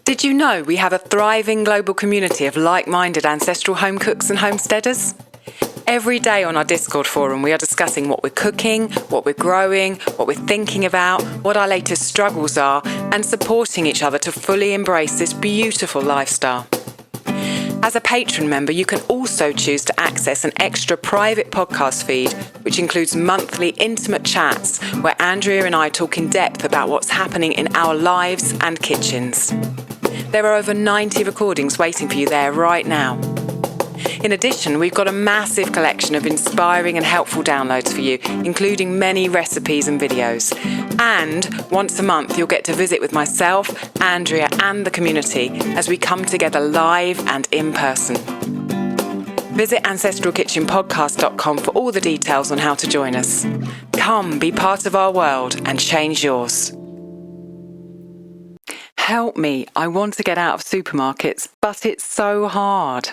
Did you know we have a thriving global community of like-minded ancestral home cooks and homesteaders? Every day on our Discord forum, we are discussing what we're cooking, what we're growing, what we're thinking about, what our latest struggles are, and supporting each other to fully embrace this beautiful lifestyle. As a patron member, you can also choose to access an extra private podcast feed, which includes monthly intimate chats where Andrea and I talk in depth about what's happening in our lives and kitchens. There are over 90 recordings waiting for you there right now. In addition, we've got a massive collection of inspiring and helpful downloads for you, including many recipes and videos. And once a month, you'll get to visit with myself, Andrea, and the community as we come together live and in person. Visit ancestralkitchenpodcast.com for all the details on how to join us. Come be part of our world and change yours. Help me, I want to get out of supermarkets, but it's so hard.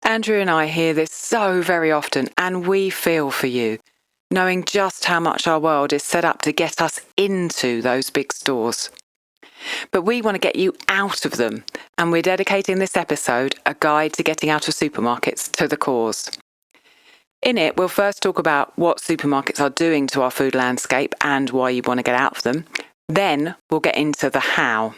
Andrew and I hear this so very often, and we feel for you, knowing just how much our world is set up to get us into those big stores. But we want to get you out of them, and we're dedicating this episode, A Guide to Getting Out of Supermarkets, to the cause. In it, we'll first talk about what supermarkets are doing to our food landscape and why you want to get out of them. Then we'll get into the how.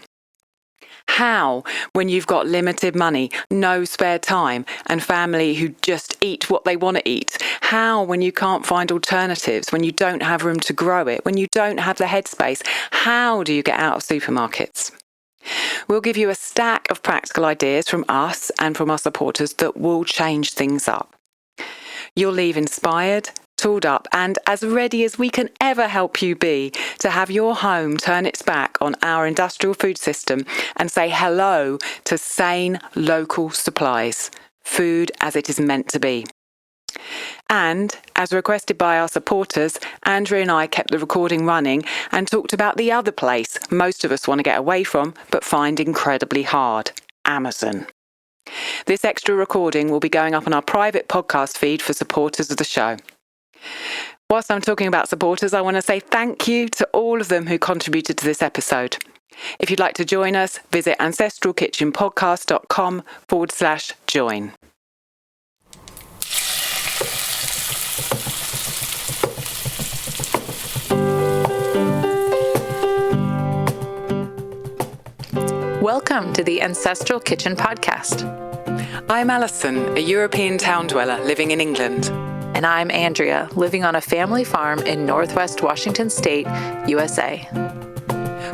How, when you've got limited money, no spare time, and family who just eat what they want to eat? How, when you can't find alternatives, when you don't have room to grow it, when you don't have the headspace? How do you get out of supermarkets? We'll give you a stack of practical ideas from us and from our supporters that will change things up. You'll leave inspired, tooled up, and as ready as we can ever help you be to have your home turn its back on our industrial food system and say hello to sane local supplies, food as it is meant to be. And, as requested by our supporters, Andrea and I kept the recording running and talked about the other place most of us want to get away from but find incredibly hard, Amazon. This extra recording will be going up on our private podcast feed for supporters of the show. Whilst I'm talking about supporters, I want to say thank you to all of them who contributed to this episode. If you'd like to join us, visit ancestralkitchenpodcast.com/join. Welcome to the Ancestral Kitchen Podcast. I'm Alison, a European town dweller living in England. And I'm Andrea, living on a family farm in Northwest Washington State, USA.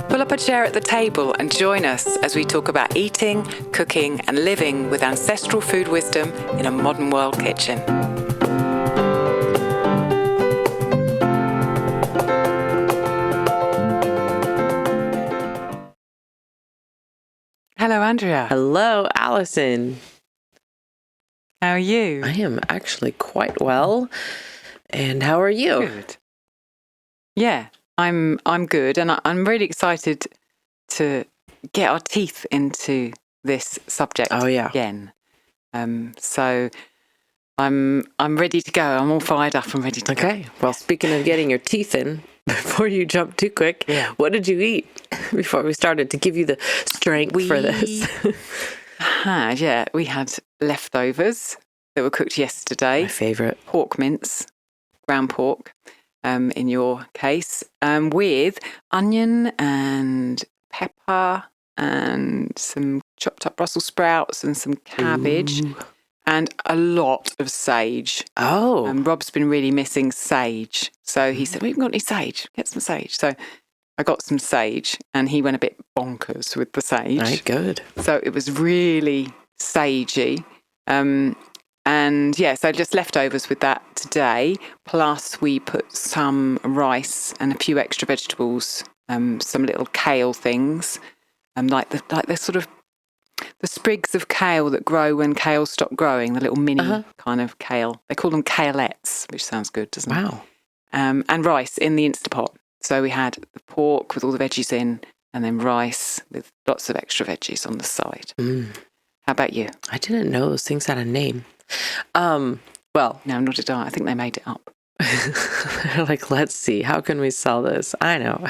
Pull up a chair at the table and join us as we talk about eating, cooking, and living with ancestral food wisdom in a modern world kitchen. Hello, Andrea. Hello, Alison. How are you? I am actually quite well. And how are you? Good. Yeah, I'm good, and I'm really excited to get our teeth into this subject again. So I'm ready to go. I'm all fired up and ready to go. Okay. Well, speaking of getting your teeth in, before you jump too quick, what did you eat before we started to give you the strength for this? We had leftovers that were cooked yesterday. My favourite. Pork mince, ground pork, in your case, with onion and pepper and some chopped up Brussels sprouts and some cabbage. Ooh. And a lot of sage. Oh. Rob's been really missing sage. So he said, we haven't got any sage. Get some sage. So I got some sage and he went a bit bonkers with the sage. Right, good. So it was really sagey. So just leftovers with that today. Plus we put some rice and a few extra vegetables, some little kale things, like the sort of the sprigs of kale that grow when kale stop growing, the little mini kind of kale. They call them kaleettes, which sounds good, doesn't it? Wow. And rice in the Instapot. So we had the pork with all the veggies in, and then rice with lots of extra veggies on the side. Mm. How about you? I didn't know those things had a name. No, not at all. I think they made it up. They're like, let's see, how can we sell this? I know.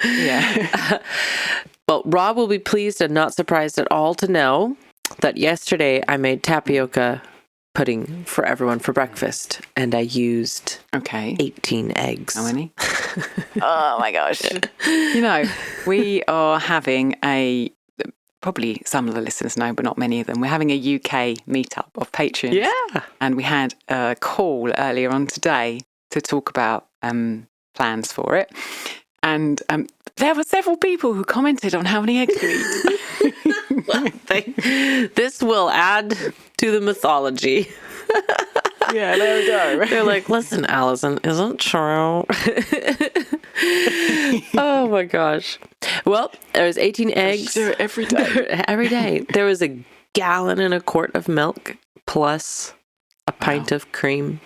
Yeah. Well, Rob will be pleased and not surprised at all to know that yesterday I made tapioca pudding for everyone for breakfast, and I used 18 eggs. How many? Oh my gosh. We are having probably some of the listeners know, but not many of them. We're having a UK meetup of patrons. Yeah. And we had a call earlier on today to talk about plans for it. And there were several people who commented on how many eggs you eat. This will add to the mythology. Yeah, there we go. They're like, listen, Allison, isn't true. Oh my gosh. Well, there was 18 eggs. Do it every day. Every day. There was a gallon and a quart of milk plus a pint of cream.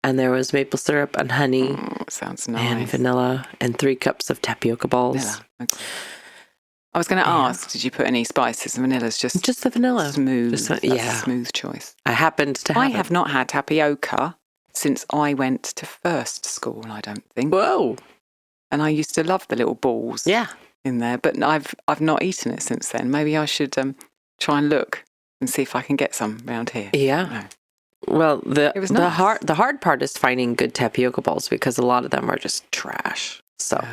And there was maple syrup and honey. Sounds nice. And vanilla and 3 cups of tapioca balls. Okay. I was going to ask, did you put any spices? Vanilla's just the vanilla. Smooth. That's a smooth choice. I happened to have I have not had tapioca since I went to first school, I don't think. Whoa. And I used to love the little balls in there, but I've not eaten it since then. Maybe I should try and look and see if I can get some around here. Yeah. Well, the hard part is finding good tapioca balls because a lot of them are just trash. So,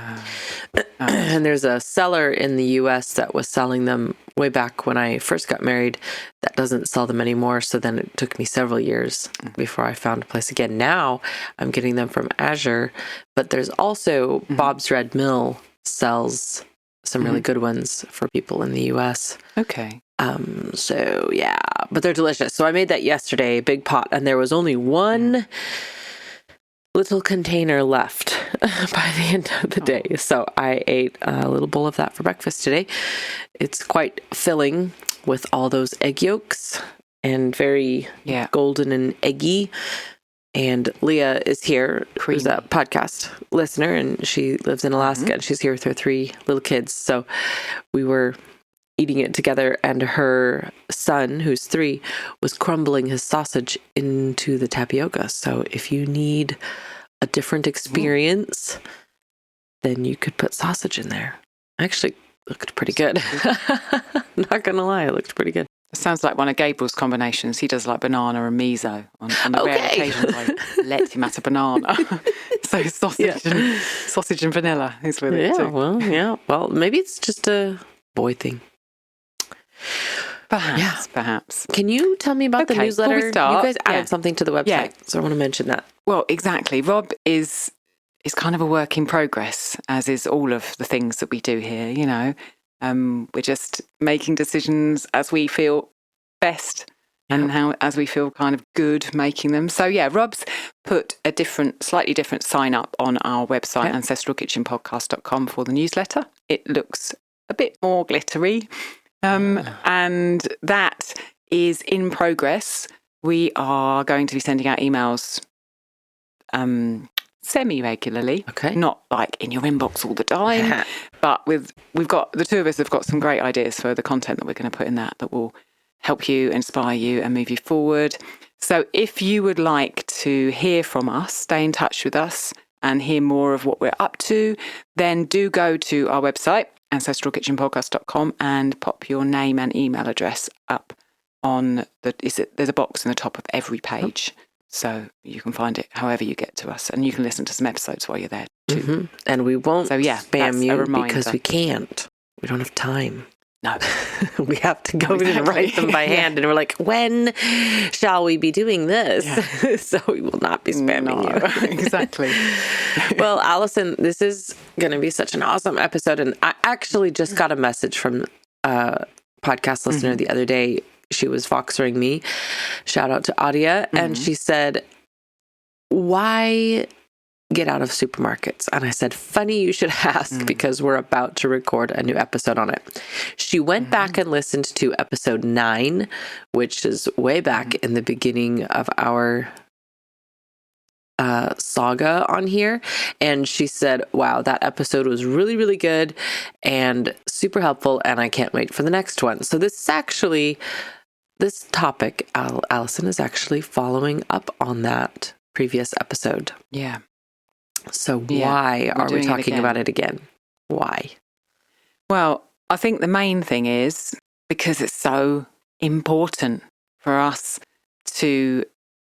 and there's a seller in the US that was selling them way back when I first got married that doesn't sell them anymore. So then it took me several years before I found a place again. Now I'm getting them from Azure, but there's also Bob's Red Mill sells some really good ones for people in the US. Okay. So yeah, but they're delicious. So I made that yesterday, big pot, and there was only one little container left by the end of the day. So I ate a little bowl of that for breakfast today. It's quite filling with all those egg yolks and very golden and eggy. And Leah is here, who's a podcast listener, and she lives in Alaska, and she's here with her 3 little kids. So we were eating it together, and her son, who's 3, was crumbling his sausage into the tapioca. So if you need a different experience, then you could put sausage in there. Actually, looked pretty good. Not gonna lie, it looked pretty good. It sounds like one of Gabriel's combinations. He does like banana and miso on the rare occasions I let him at a banana. So sausage and vanilla is with it too. Well, maybe it's just a boy thing. Perhaps. Can you tell me about the newsletter? Before we start, you guys added something to the website, so I want to mention that. Well, exactly. Rob is kind of a work in progress, as is all of the things that we do here, We're just making decisions as we feel best and as we feel kind of good making them. So Rob's put a slightly different sign up on our website, ancestralkitchenpodcast.com, for the newsletter. It looks a bit more glittery. And that is in progress. We are going to be sending out emails semi-regularly, not like in your inbox all the time, but we've got, the 2 of us have got some great ideas for the content that we're going to put in that will help you, inspire you, and move you forward. So if you would like to hear from us, stay in touch with us and hear more of what we're up to, then do go to our website, ancestralkitchenpodcast.com, and pop your name and email address up on there's a box in the top of every page. So you can find it however you get to us, and you can listen to some episodes while you're there too. And we won't spam you because we can't. We don't have time. No. We have to go and write them by hand, and we're like, when shall we be doing this? Yeah. So we will not be spamming you. Exactly. Well, Allison, this is going to be such an awesome episode, and I actually just got a message from a podcast listener the other day. She was Voxering me. Shout out to Adia. And she said, why get out of supermarkets? And I said, funny you should ask, because we're about to record a new episode on it. She went back and listened to episode 9, which is way back in the beginning of our saga on here. And she said, wow, that episode was really, really good and super helpful. And I can't wait for the next one. So this topic, Allison is actually following up on that previous episode. Yeah. So why are we talking about it again? Why? Well, I think the main thing is because it's so important for us to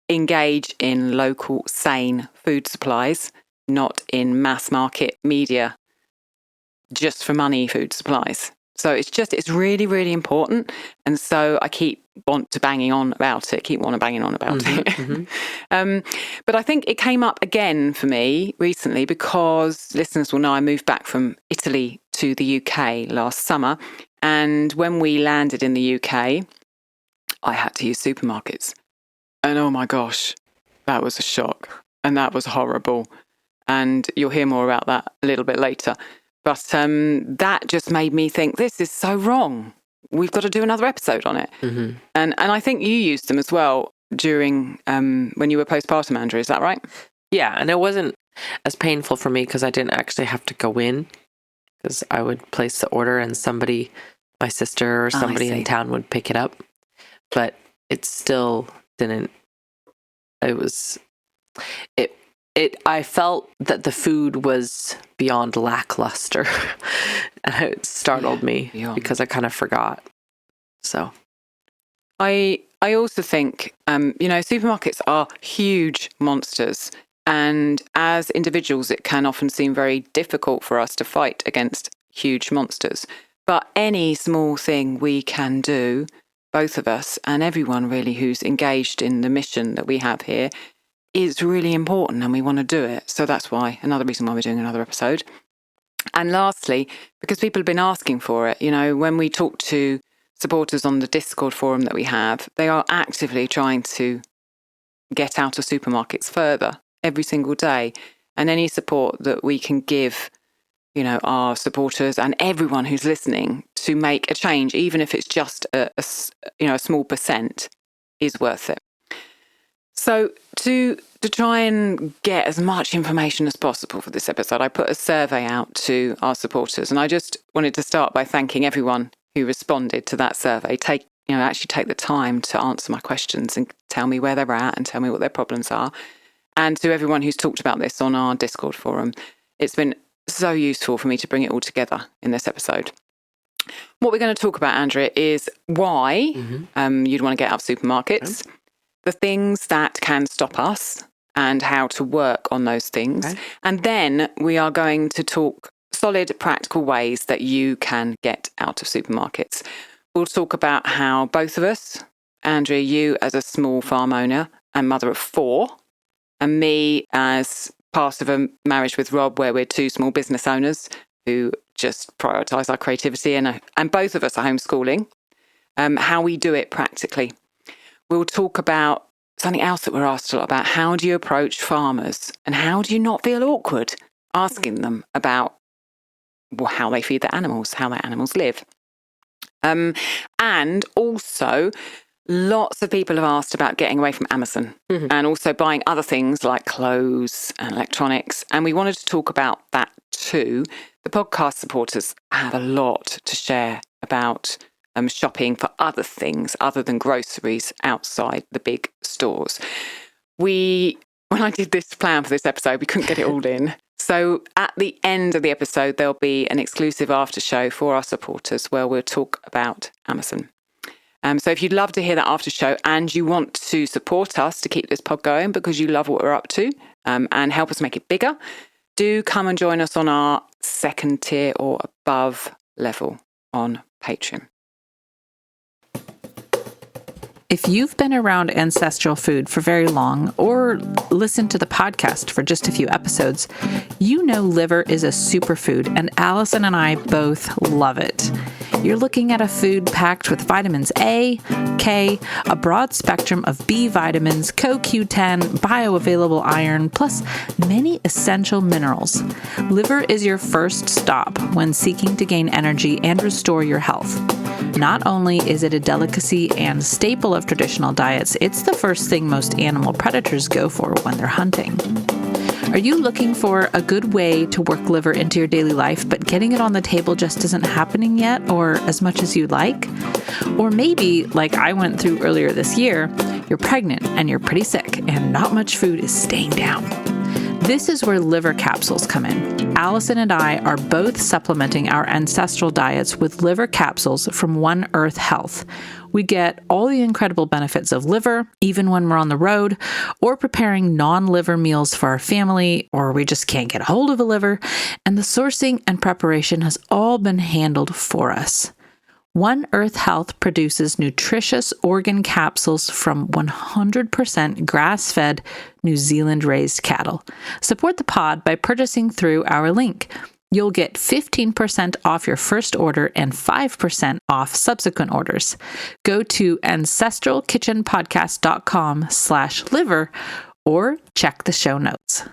engage in local, sane food supplies, not in mass market media, just for money food supplies. So it's really, really important. And so I keep want to banging on about it. But I think it came up again for me recently because listeners will know I moved back from Italy to the UK last summer. And when we landed in the UK, I had to use supermarkets. And oh my gosh, that was a shock. And that was horrible. And you'll hear more about that a little bit later. But that just made me think, this is so wrong. We've got to do another episode on it. Mm-hmm. And I think you used them as well during when you were postpartum, Andrew. Is that right? Yeah, and it wasn't as painful for me because I didn't actually have to go in, because I would place the order and somebody, my sister or somebody in town would pick it up. But it still didn't. I felt that the food was beyond lackluster. And it startled me because I kind of forgot. So I also think, supermarkets are huge monsters. And as individuals, it can often seem very difficult for us to fight against huge monsters. But any small thing we can do, both of us and everyone really who's engaged in the mission that we have here, is really important, and we want to do it. So that's another reason why we're doing another episode. And lastly, because people have been asking for it, when we talk to supporters on the Discord forum that we have, they are actively trying to get out of supermarkets further every single day. And any support that we can give, our supporters and everyone who's listening to make a change, even if it's just a small percent, is worth it. So to try and get as much information as possible for this episode, I put a survey out to our supporters, and I just wanted to start by thanking everyone who responded to that survey. Actually take the time to answer my questions and tell me where they're at and tell me what their problems are. And to everyone who's talked about this on our Discord forum, it's been so useful for me to bring it all together in this episode. What we're going to talk about, Andrea, is why you'd want to get out of supermarkets. Okay. The things that can stop us and how to work on those things. Okay. And then we are going to talk solid, practical ways that you can get out of supermarkets. We'll talk about how both of us, Andrea, you as a small farm owner and mother of 4, and me as part of a marriage with Rob where we're 2 small business owners who just prioritise our creativity, and both of us are homeschooling, how we do it practically. We'll talk about something else that we're asked a lot about. How do you approach farmers? And how do you not feel awkward asking them about how they feed their animals, how their animals live? And also, lots of people have asked about getting away from Amazon and also buying other things like clothes and electronics. And we wanted to talk about that too. The podcast supporters have a lot to share about shopping for other things other than groceries outside the big stores. When I did this plan for this episode, we couldn't get it all in. So at the end of the episode, there'll be an exclusive after show for our supporters where we'll talk about Amazon. So if you'd love to hear that after show and you want to support us to keep this pod going because you love what we're up to and help us make it bigger, do come and join us on our 2nd tier or above level on Patreon. If you've been around ancestral food for very long or listened to the podcast for just a few episodes, you know liver is a superfood, and Allison and I both love it. You're looking at a food packed with vitamins A, K, a broad spectrum of B vitamins, CoQ10, bioavailable iron, plus many essential minerals. Liver is your first stop when seeking to gain energy and restore your health. Not only is it a delicacy and staple of traditional diets, it's the first thing most animal predators go for when they're hunting. Are you looking for a good way to work liver into your daily life, but getting it on the table just isn't happening yet or as much as you'd like? Or maybe, like I went through earlier this year, you're pregnant and you're pretty sick and not much food is staying down. This is where liver capsules come in. Allison and I are both supplementing our ancestral diets with liver capsules from One Earth Health. We get all the incredible benefits of liver, even when we're on the road, or preparing non-liver meals for our family, or we just can't get a hold of a liver, and the sourcing and preparation has all been handled for us. One Earth Health produces nutritious organ capsules from 100% grass-fed, New Zealand-raised cattle. Support the pod by purchasing through our link. You'll get 15% off your first order and 5% off subsequent orders. Go to ancestralkitchenpodcast.com/liver or check the show notes.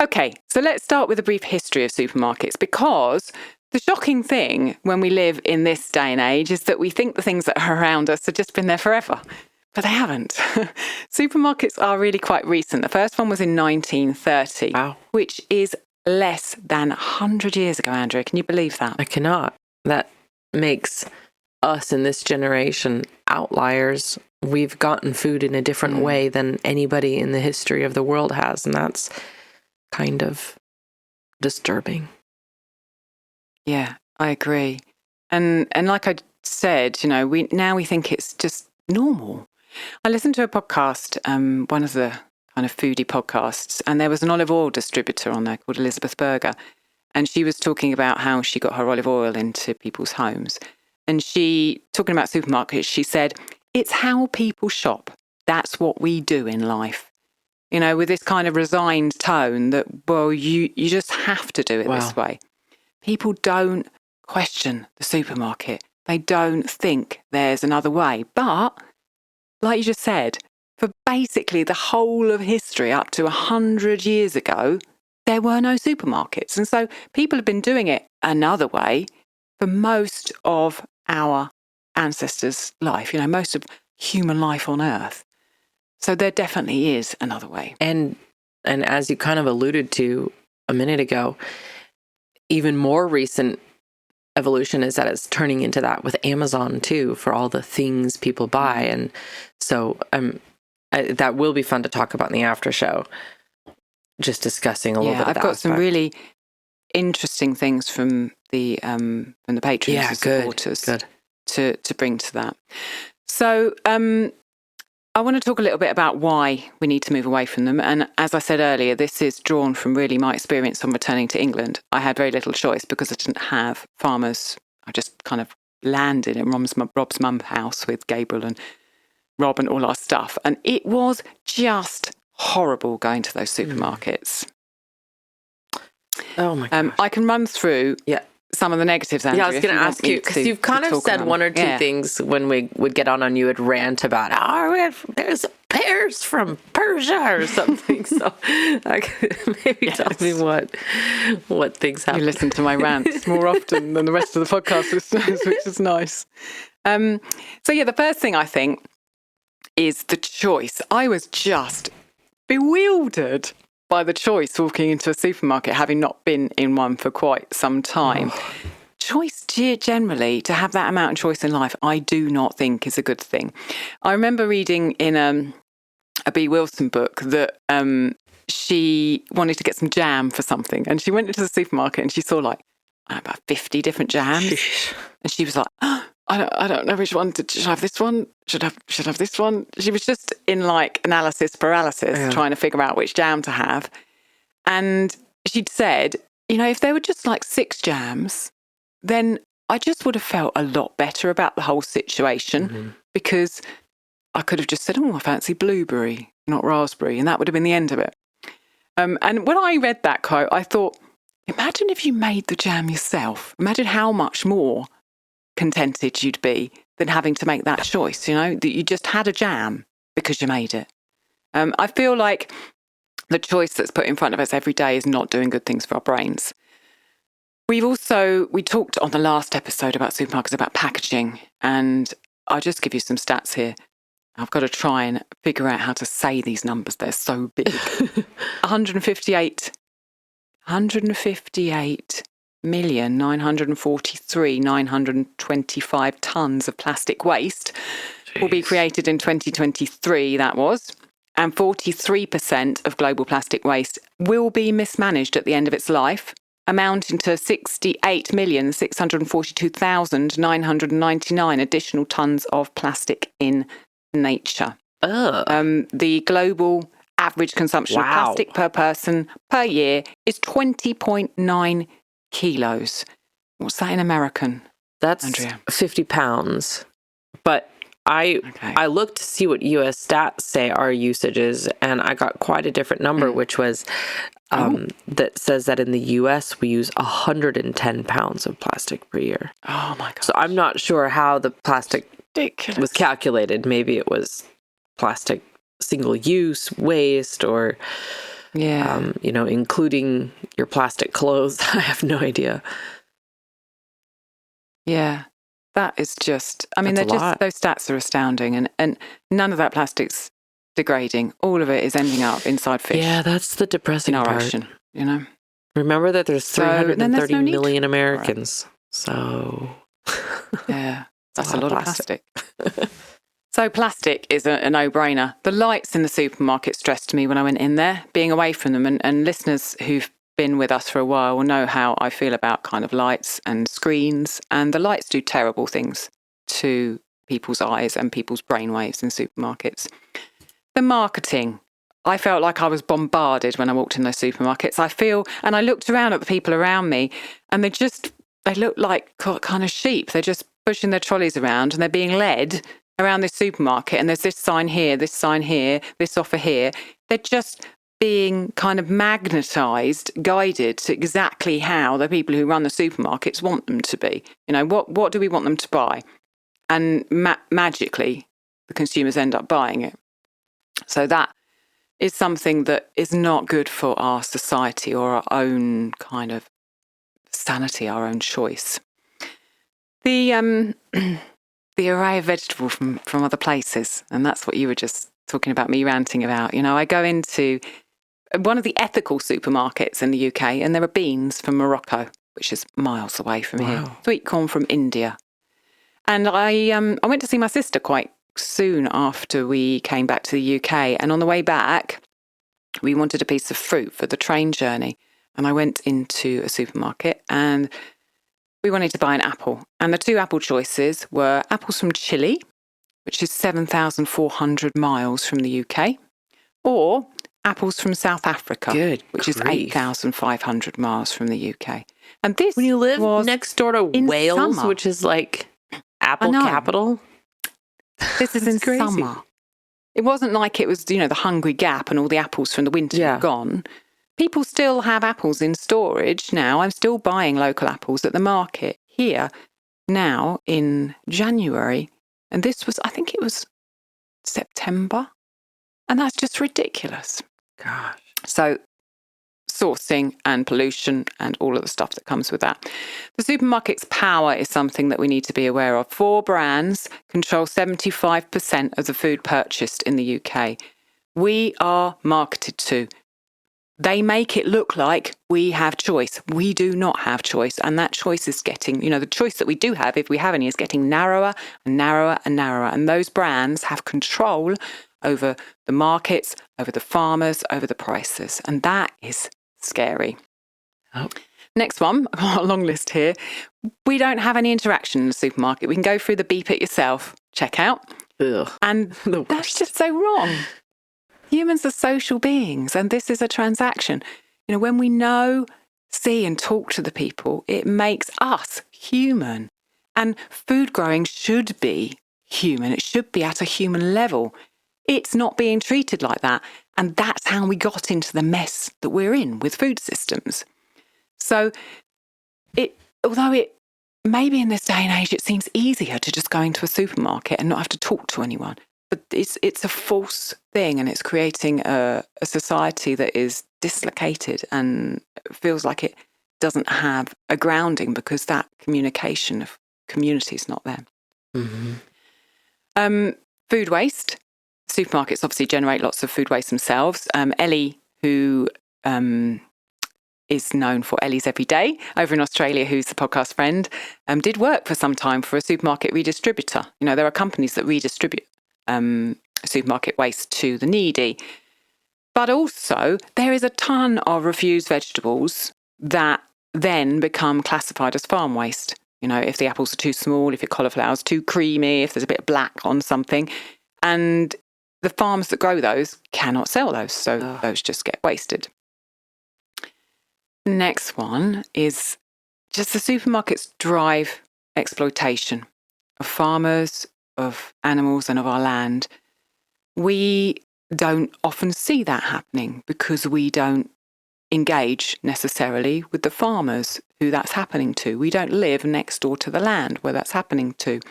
Okay, so let's start with a brief history of supermarkets, because the shocking thing when we live in this day and age is that we think the things that are around us have just been there forever, but they haven't. Supermarkets are really quite recent. The first one was in 1930, Wow. which is less than 100 years ago, Andrea. Can you believe that? I cannot. That makes us in this generation outliers. We've gotten food in a different way than anybody in the history of the world has, and that's kind of disturbing. Yeah, I agree. And like I said, you know, we think it's just normal. I listened to a podcast, one of the kind of foodie podcasts, and there was an olive oil distributor on there called Elizabeth Berger, and she was talking about how she got her olive oil into people's homes. And she, talking about supermarkets, she said, it's how people shop. That's what we do in life. You know, with this kind of resigned tone that, well, you just have to do it this way. People don't question the supermarket. They don't think there's another way. But, like you just said, for basically the whole of history up to 100 years ago, there were no supermarkets. And so people have been doing it another way for most of our ancestors' life, you know, most of human life on Earth. So there definitely is another way. And as you kind of alluded to a minute ago, even more recent evolution is that it's turning into that with Amazon too, for all the things people buy. And so that will be fun to talk about in the after show, just discussing a little bit of that. I've got some really interesting things from the Patreon supporters to bring to that. So I want to talk a little bit about why we need to move away from them. And as I said earlier, this is drawn from really my experience on returning to England. I had very little choice because I didn't have farmers. I just kind of landed in Rob's mum's house with Gabriel and Rob and all our stuff. And it was just horrible going to those supermarkets. Oh my gosh. I can run through some of the negatives, Andrew. Yeah, I was going to ask you, because you've kind of said one or two things when we would get on you would rant about, there's pears from Persia or something. So maybe tell me what things happen. You listen to my rants more often than the rest of the podcast listeners, which is nice. So the first thing I think is the choice. I was just bewildered by the choice walking into a supermarket, having not been in one for quite some time. Choice generally, to have that amount of choice in life, I do not think is a good thing. I remember reading in a B. Wilson book that she wanted to get some jam for something, and she went into the supermarket and she saw like about 50 different jams, and she was like, I don't know which one. Should I have this one? Should I have this one? She was just in like analysis paralysis, trying to figure out which jam to have. And she'd said, you know, if there were just like 6 jams, then I just would have felt a lot better about the whole situation, because I could have just said, I fancy blueberry, not raspberry. And that would have been the end of it. And when I read that quote, I thought, imagine if you made the jam yourself. Imagine how much more contented you'd be than having to make that choice, you know, that you just had a jam because you made it. I feel like the choice that's put in front of us every day is not doing good things for our brains. We talked on the last episode about supermarkets, about packaging, and I'll just give you some stats here. I've got to try and figure out how to say these numbers. They're so big. 158,943,925 tonnes of plastic waste will be created in 2023, that was. And 43% of global plastic waste will be mismanaged at the end of its life, amounting to 68,642,999 additional tonnes of plastic in nature. The global average consumption of plastic per person per year is 20.9 kilos. What's that in American? That's Andrea? 50 pounds. But I looked to see what US stats say our usage is, and I got quite a different number, which was that says that in the US we use 110 pounds of plastic per year. Oh my God. So I'm not sure how the plastic Ridiculous. was calculated. Maybe it was plastic single-use waste, or including your plastic clothes. I have no idea. Yeah, that is just, those stats are astounding, and none of that plastic's degrading. All of it is ending up inside fish. Yeah, that's the depressing in our part. ocean, Remember that there's 330 no million Americans. So yeah, that's a lot of plastic. So plastic is a no-brainer. The lights in the supermarket stressed me when I went in there, being away from them, and listeners who've been with us for a while will know how I feel about kind of lights and screens, and the lights do terrible things to people's eyes and people's brainwaves in supermarkets. The marketing, I felt like I was bombarded when I walked in those supermarkets. And I looked around at the people around me, and they look like kind of sheep. They're just pushing their trolleys around, and they're being led around this supermarket, and there's this sign here, this offer here. They're just being kind of magnetized, guided to exactly how the people who run the supermarkets want them to be. What do we want them to buy? And magically, the consumers end up buying it. So that is something that is not good for our society or our own kind of sanity, our own choice. The array of vegetables from other places, and that's what you were just talking about, me ranting about. I go into one of the ethical supermarkets in the UK, and there are beans from Morocco, which is miles away from here. Sweet corn from India. And I went to see my sister quite soon after we came back to the UK. And on the way back, we wanted a piece of fruit for the train journey. And I went into a supermarket and we wanted to buy an apple. And the two apple choices were apples from Chile, which is 7,400 miles from the UK, or apples from South Africa, which is 8,500 miles from the UK. And this when you live next door to Wales, which is like apple capital. This is in crazy. Summer. It wasn't like it was, the Hungry Gap and all the apples from the winter were gone. People still have apples in storage now. I'm still buying local apples at the market here now in January. And I think it was September. And that's just ridiculous. Gosh. So sourcing and pollution and all of the stuff that comes with that. The supermarket's power is something that we need to be aware of. 4 brands control 75% of the food purchased in the UK. We are marketed to. They make it look like we have choice. We do not have choice. And that choice is getting, the choice that we do have, if we have any, is getting narrower and narrower and narrower. And those brands have control over the markets, over the farmers, over the prices. And that is scary. Oh. Next one, I've got a long list here. We don't have any interaction in the supermarket. We can go through the beep it yourself, check out. Ugh. And that's just so wrong. Humans are social beings, and this is a transaction. When we know, see and talk to the people, it makes us human. And food growing should be human. It should be at a human level. It's not being treated like that. And that's how we got into the mess that we're in with food systems. So although maybe in this day and age, it seems easier to just go into a supermarket and not have to talk to anyone. But it's a false thing, and it's creating a society that is dislocated and feels like it doesn't have a grounding because that communication of community is not there. Mm-hmm. Food waste. Supermarkets obviously generate lots of food waste themselves. Ellie, who is known for Ellie's Every Day over in Australia, who's the podcast friend, did work for some time for a supermarket redistributor. You know, there are companies that redistribute supermarket waste to the needy. But also, there is a ton of refused vegetables that then become classified as farm waste. You know, if the apples are too small, if your cauliflower's too creamy, if there's a bit of black on something. And the farms that grow those cannot sell those, so those just get wasted. Next one is just the supermarkets drive exploitation of farmers, of animals, and of our land. We don't often see that happening because we don't engage necessarily with the farmers who that's happening to. We don't live next door to the land where that's happening to.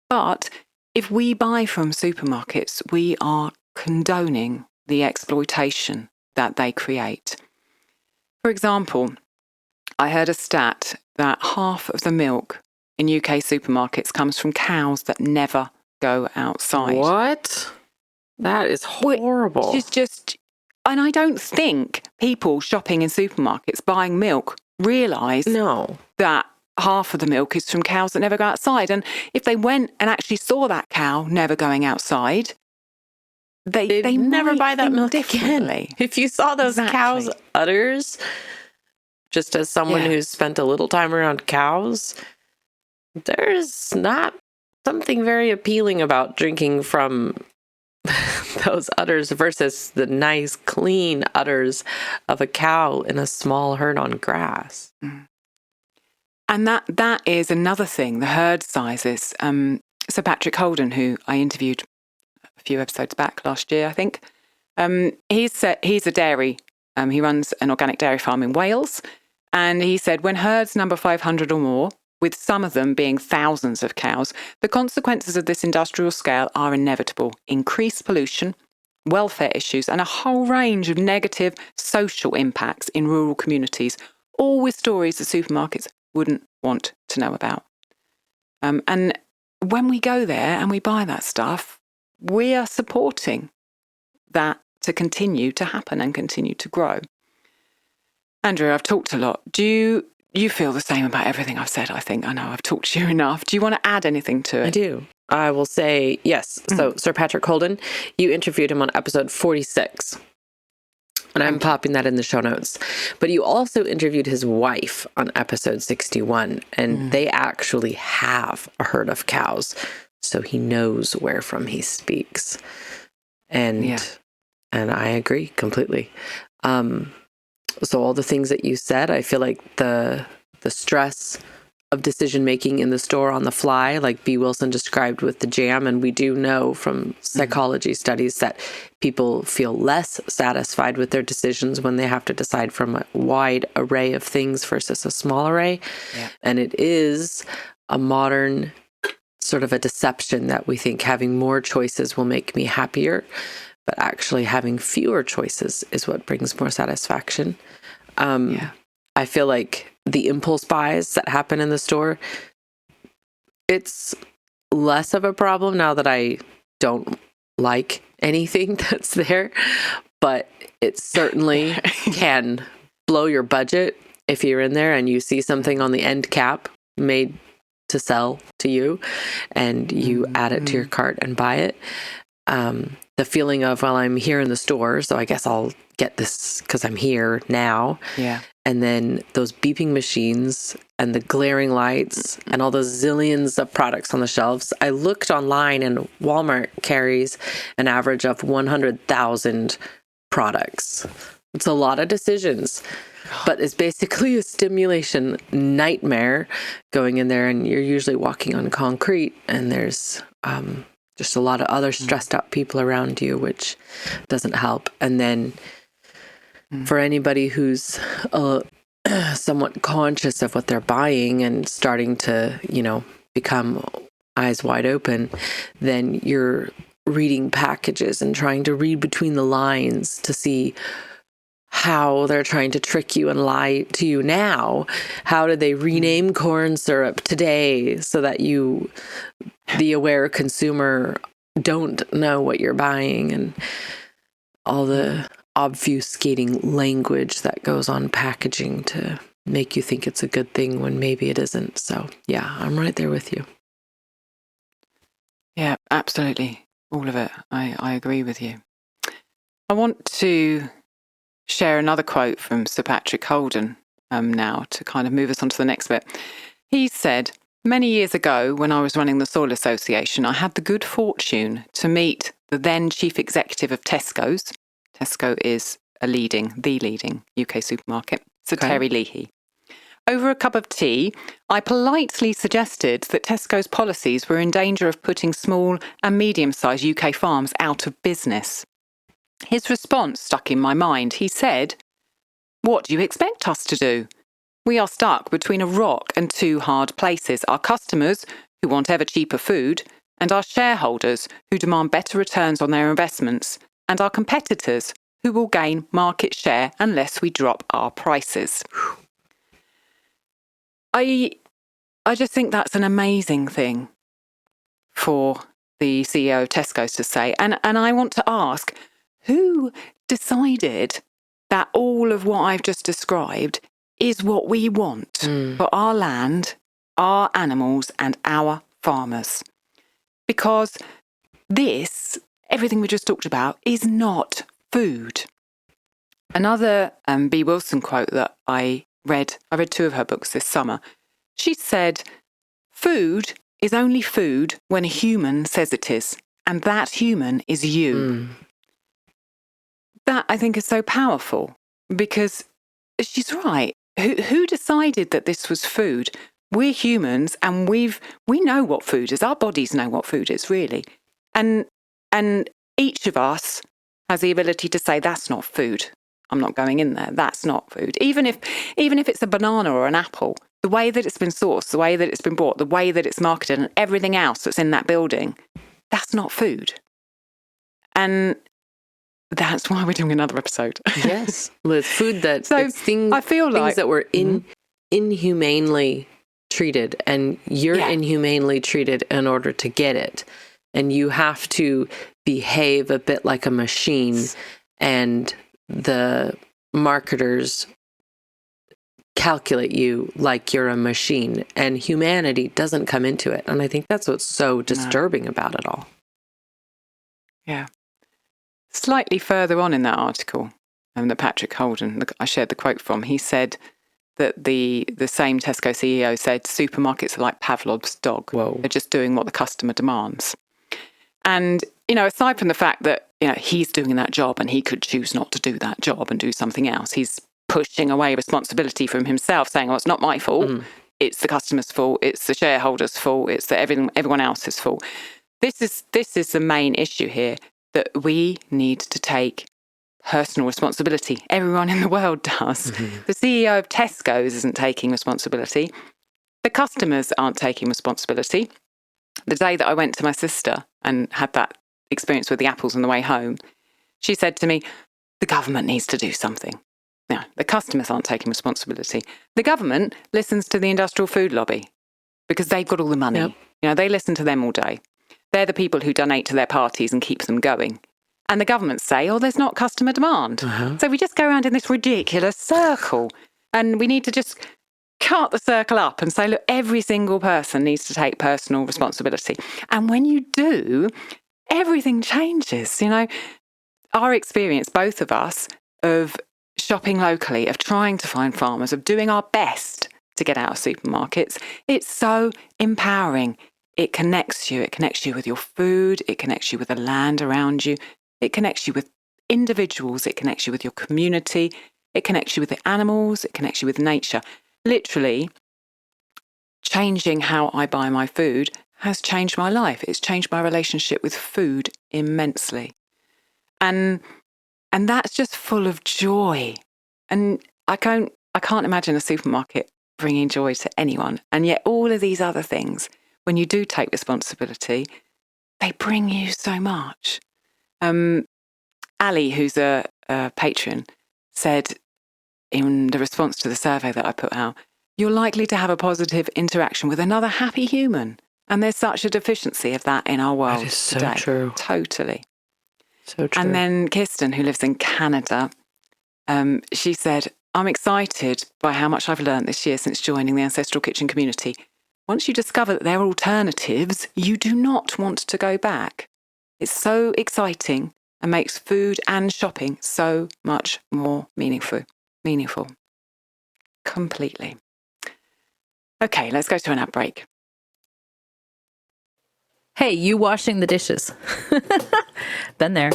But if we buy from supermarkets, we are condoning the exploitation that they create. For example, I heard a stat that half of the milk in UK supermarkets comes from cows that never go outside. What? That is horrible. It's just, and I don't think people shopping in supermarkets buying milk realise that half of the milk is from cows that never go outside. And if they went and actually saw that cow never going outside, they never buy that milk differently. Again. If you saw those cows' udders, just as someone who's spent a little time around cows, there's not something very appealing about drinking from those udders versus the nice, clean udders of a cow in a small herd on grass. And that is another thing, the herd sizes. Sir Patrick Holden, who I interviewed a few episodes back last year, I think, he's a dairy. He runs an organic dairy farm in Wales. And he said when herds number 500 or more, with some of them being thousands of cows, the consequences of this industrial scale are inevitable. Increased pollution, welfare issues, and a whole range of negative social impacts in rural communities, all with stories that supermarkets wouldn't want to know about. And when we go there and we buy that stuff, we are supporting that to continue to happen and continue to grow. Andrew, I've talked a lot. Do you feel the same about everything I've said? I think I know I've talked to you enough. Do you want to add anything to it? I do. I will say yes. So Sir Patrick Holden, you interviewed him on episode 46. And I'm popping that in the show notes. But you also interviewed his wife on episode 61. And they actually have a herd of cows. So he knows where from he speaks. And I agree completely. So all the things that you said, I feel like the stress of decision making in the store on the fly, like B. Wilson described with the jam, and we do know from psychology studies that people feel less satisfied with their decisions when they have to decide from a wide array of things versus a small array. Yeah. And it is a modern sort of a deception that we think having more choices will make me happier. But actually having fewer choices is what brings more satisfaction. I feel like the impulse buys that happen in the store, it's less of a problem now that I don't like anything that's there, but it certainly can blow your budget if you're in there and you see something on the end cap made to sell to you and you add it to your cart and buy it. The feeling of, well, I'm here in the store, so I guess I'll get this because I'm here now. Yeah. And then those beeping machines and the glaring lights and all those zillions of products on the shelves. I looked online and Walmart carries an average of 100,000 products. It's a lot of decisions, but it's basically a stimulation nightmare going in there, and you're usually walking on concrete and there's just a lot of other stressed out people around you, which doesn't help. And then for anybody who's somewhat conscious of what they're buying and starting to, become eyes wide open, then you're reading packages and trying to read between the lines to see how they're trying to trick you and lie to you now. How did they rename corn syrup today so that you, the aware consumer, don't know what you're buying, and all the obfuscating language that goes on packaging to make you think it's a good thing when maybe it isn't. So yeah, I'm right there with you. Yeah, absolutely. All of it. I agree with you. I want to share another quote from Sir Patrick Holden now to kind of move us on to the next bit. He said, "Many years ago, when I was running the Soil Association, I had the good fortune to meet the then chief executive of Tesco's. Tesco is the leading UK supermarket, Sir Terry Leahy. Over a cup of tea, I politely suggested that Tesco's policies were in danger of putting small and medium-sized UK farms out of business. His response stuck in my mind. He said, 'What do you expect us to do? We are stuck between a rock and two hard places. Our customers, who want ever cheaper food, and our shareholders, who demand better returns on their investments, and our competitors, who will gain market share unless we drop our prices.'" I just think that's an amazing thing for the CEO of Tesco's to say. And I want to ask, who decided that all of what I've just described is what we want for our land, our animals, and our farmers? Because this, everything we just talked about, is not food. Another B. Wilson quote that I read two of her books this summer. She said, "Food is only food when a human says it is, and that human is you." That, I think, is so powerful because she's right. Who decided that this was food? We're humans, and we know what food is. Our bodies know what food is, really. And each of us has the ability to say, "That's not food. I'm not going in there. That's not food." Even if it's a banana or an apple, the way that it's been sourced, the way that it's been bought, the way that it's marketed, and everything else that's in that building, that's not food. And that's why we're doing another episode. Yes. Well, it's food that, so it's things that were inhumanely treated, and you're inhumanely treated in order to get it. And you have to behave a bit like a machine, and the marketers calculate you like you're a machine, and humanity doesn't come into it. And I think that's what's so disturbing about it all. Yeah. Slightly further on in that article, that Patrick Holden, I shared the quote from, he said that the same Tesco CEO said supermarkets are like Pavlov's dog. Whoa. They're just doing what the customer demands. And, aside from the fact that, he's doing that job and he could choose not to do that job and do something else, he's pushing away responsibility from himself, saying, "Oh, it's not my fault. It's the customer's fault. It's the shareholder's fault. It's everyone else's fault." This is the main issue here, that we need to take personal responsibility. Everyone in the world does. The CEO of Tesco's isn't taking responsibility. The customers aren't taking responsibility. The day that I went to my sister and had that experience with the apples on the way home, she said to me, "The government needs to do something." Now, the customers aren't taking responsibility. The government listens to the industrial food lobby because they've got all the money. Yep. They listen to them all day. They're the people who donate to their parties and keep them going. And the governments say, "Oh, there's not customer demand." So we just go around in this ridiculous circle. And we need to just cut the circle up and say, look, every single person needs to take personal responsibility. And when you do, everything changes. Our experience, both of us, of shopping locally, of trying to find farmers, of doing our best to get out of supermarkets, it's so empowering. It connects you. It connects you with your food. It connects you with the land around you. It connects you with individuals. It connects you with your community. It connects you with the animals. It connects you with nature. Literally, changing how I buy my food has changed my life. It's changed my relationship with food immensely. And that's just full of joy. And I can't imagine a supermarket bringing joy to anyone. And yet all of these other things, when you do take responsibility, they bring you so much. Ali, who's a patron, said in the response to the survey that I put out, "You're likely to have a positive interaction with another happy human." And there's such a deficiency of that in our world today. That is so true. Totally. So true. And then Kirsten, who lives in Canada, She said, I'm excited by how much I've learned this year since joining the Ancestral Kitchen community. Once you discover that there are alternatives, you do not want to go back. It's so exciting and makes food and shopping so much more meaningful. Completely. Okay, let's go to an ad break. Hey, you washing the dishes. Been there.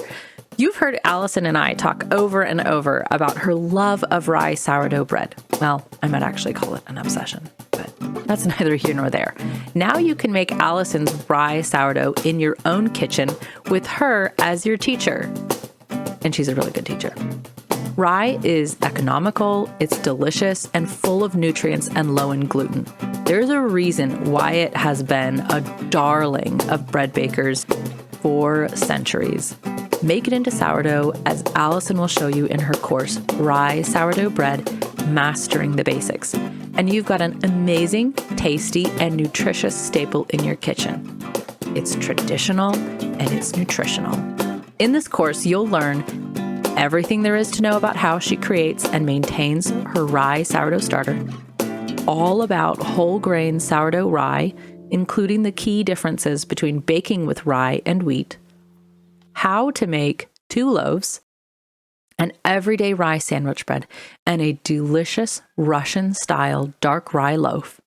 You've heard Allison and I talk over and over about her love of rye sourdough bread. Well, I might actually call it an obsession, but that's neither here nor there. Now you can make Allison's rye sourdough in your own kitchen with her as your teacher. And she's a really good teacher. Rye is economical, it's delicious, and full of nutrients and low in gluten. There's a reason why it has been a darling of bread bakers for centuries. Make it into sourdough, as Allison will show you in her course, Rye Sourdough Bread, Mastering the Basics. And you've got an amazing, tasty, and nutritious staple in your kitchen. It's traditional and it's nutritional. In this course, you'll learn everything there is to know about how she creates and maintains her rye sourdough starter, all about whole grain sourdough rye, including the key differences between baking with rye and wheat, how to make 2 loaves, an everyday rye sandwich bread, and a delicious Russian-style dark rye loaf,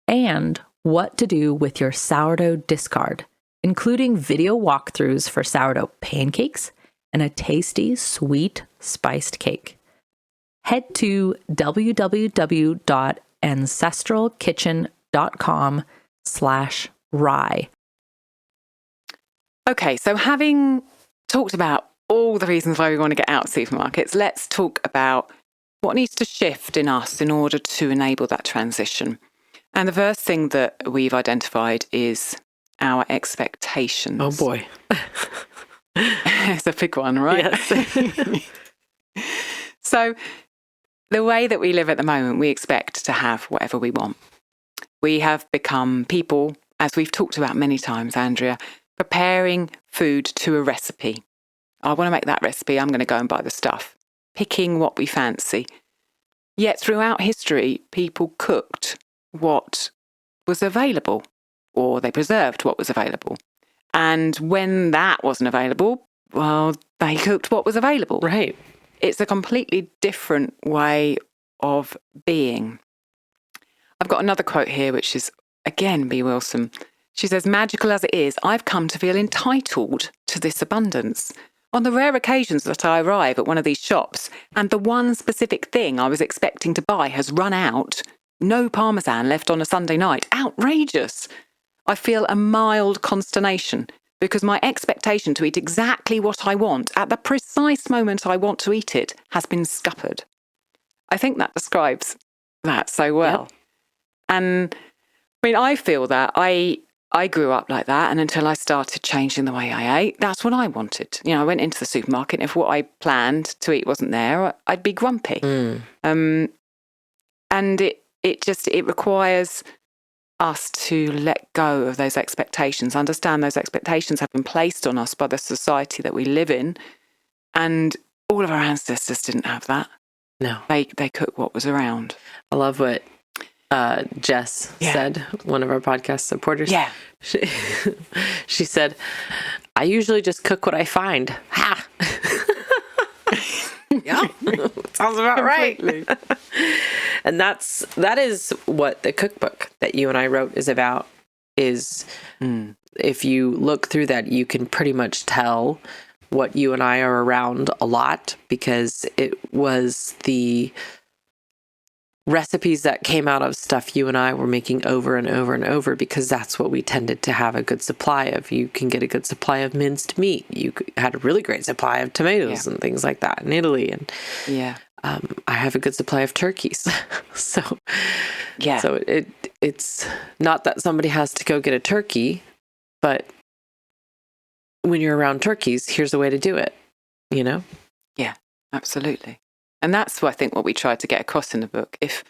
and what to do with your sourdough discard, including video walkthroughs for sourdough pancakes and a tasty, sweet, spiced cake. Head to www.ancestralkitchen.com/rye. Okay, so having talked about all the reasons why we want to get out of supermarkets, let's talk about what needs to shift in us in order to enable that transition. And the first thing that we've identified is our expectations. Oh boy. It's a big one, right? Yes. So the way that we live at the moment, we expect to have whatever we want. We have become people, as we've talked about many times, Andrea, preparing food to a recipe. I want to make that recipe. I'm going to go and buy the stuff. Picking what we fancy. Yet throughout history, people cooked what was available, or they preserved what was available. And when that wasn't available, well, they cooked what was available. Right. It's a completely different way of being. I've got another quote here, which is, again, B. Wilson. She says, magical as it is, I've come to feel entitled to this abundance. On the rare occasions that I arrive at one of these shops and the one specific thing I was expecting to buy has run out, no parmesan left on a Sunday night, outrageous. I feel a mild consternation because my expectation to eat exactly what I want at the precise moment I want to eat it has been scuppered. I think that describes that so well. Yep. And I mean, I feel that I grew up like that, and until I started changing the way I ate, that's what I wanted. You know, I went into the supermarket, and if what I planned to eat wasn't there, I'd be grumpy. And it requires us to let go of those expectations, understand those expectations have been placed on us by the society that we live in, and all of our ancestors didn't have that. No. They cooked what was around. I love what Jess said, one of our podcast supporters. Yeah. She said, I usually just cook what I find. Ha! Yeah. Sounds about right. And that is what the cookbook that you and I wrote is about, is if you look through that, you can pretty much tell what you and I are around a lot, because it was the recipes that came out of stuff you and I were making over and over and over, because that's what we tended to have a good supply of. You can get a good supply of minced meat. You had a really great supply of tomatoes and things like that in Italy. And I have a good supply of turkeys. So it's not that somebody has to go get a turkey, but when you're around turkeys, here's the way to do it, you know? Yeah, absolutely. And that's I think what we tried to get across in the book. If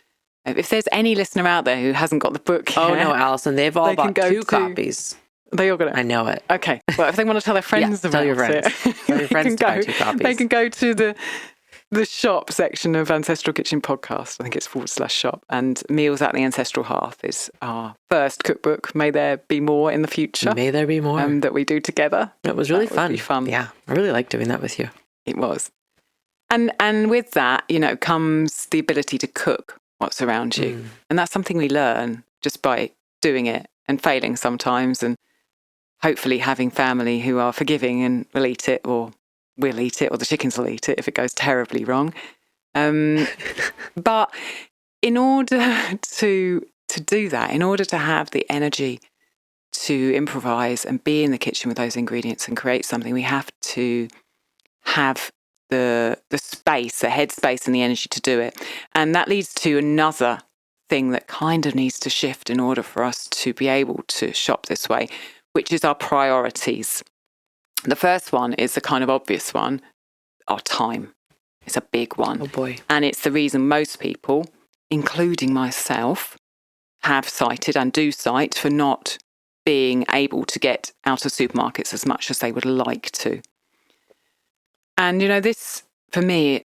there's any listener out there who hasn't got the book yet, oh no, Alison, they've all bought 2 copies. They all got it. I know it. Okay. Well, if they want to tell their friends about tell your friends. it, Tell your friends to buy 2 copies. They can go to the shop section of Ancestral Kitchen Podcast. I think it's /shop. And Meals at the Ancestral Hearth is our first cookbook. May there be more in the future. May there be more. That we do together. It was really fun. Yeah, I really liked doing that with you. It was. And with that, comes the ability to cook what's around you. And that's something we learn just by doing it and failing sometimes, and hopefully having family who are forgiving and will eat it, or we'll eat it, or the chickens will eat it if it goes terribly wrong. But in order to do that, in order to have the energy to improvise and be in the kitchen with those ingredients and create something, we have to have the space, the headspace and the energy to do it. And that leads to another thing that kind of needs to shift in order for us to be able to shop this way, which is our priorities. The first one is the kind of obvious one, our time. It's a big one. Oh boy. And it's the reason most people, including myself, have cited and do cite for not being able to get out of supermarkets as much as they would like to. And, this, for me,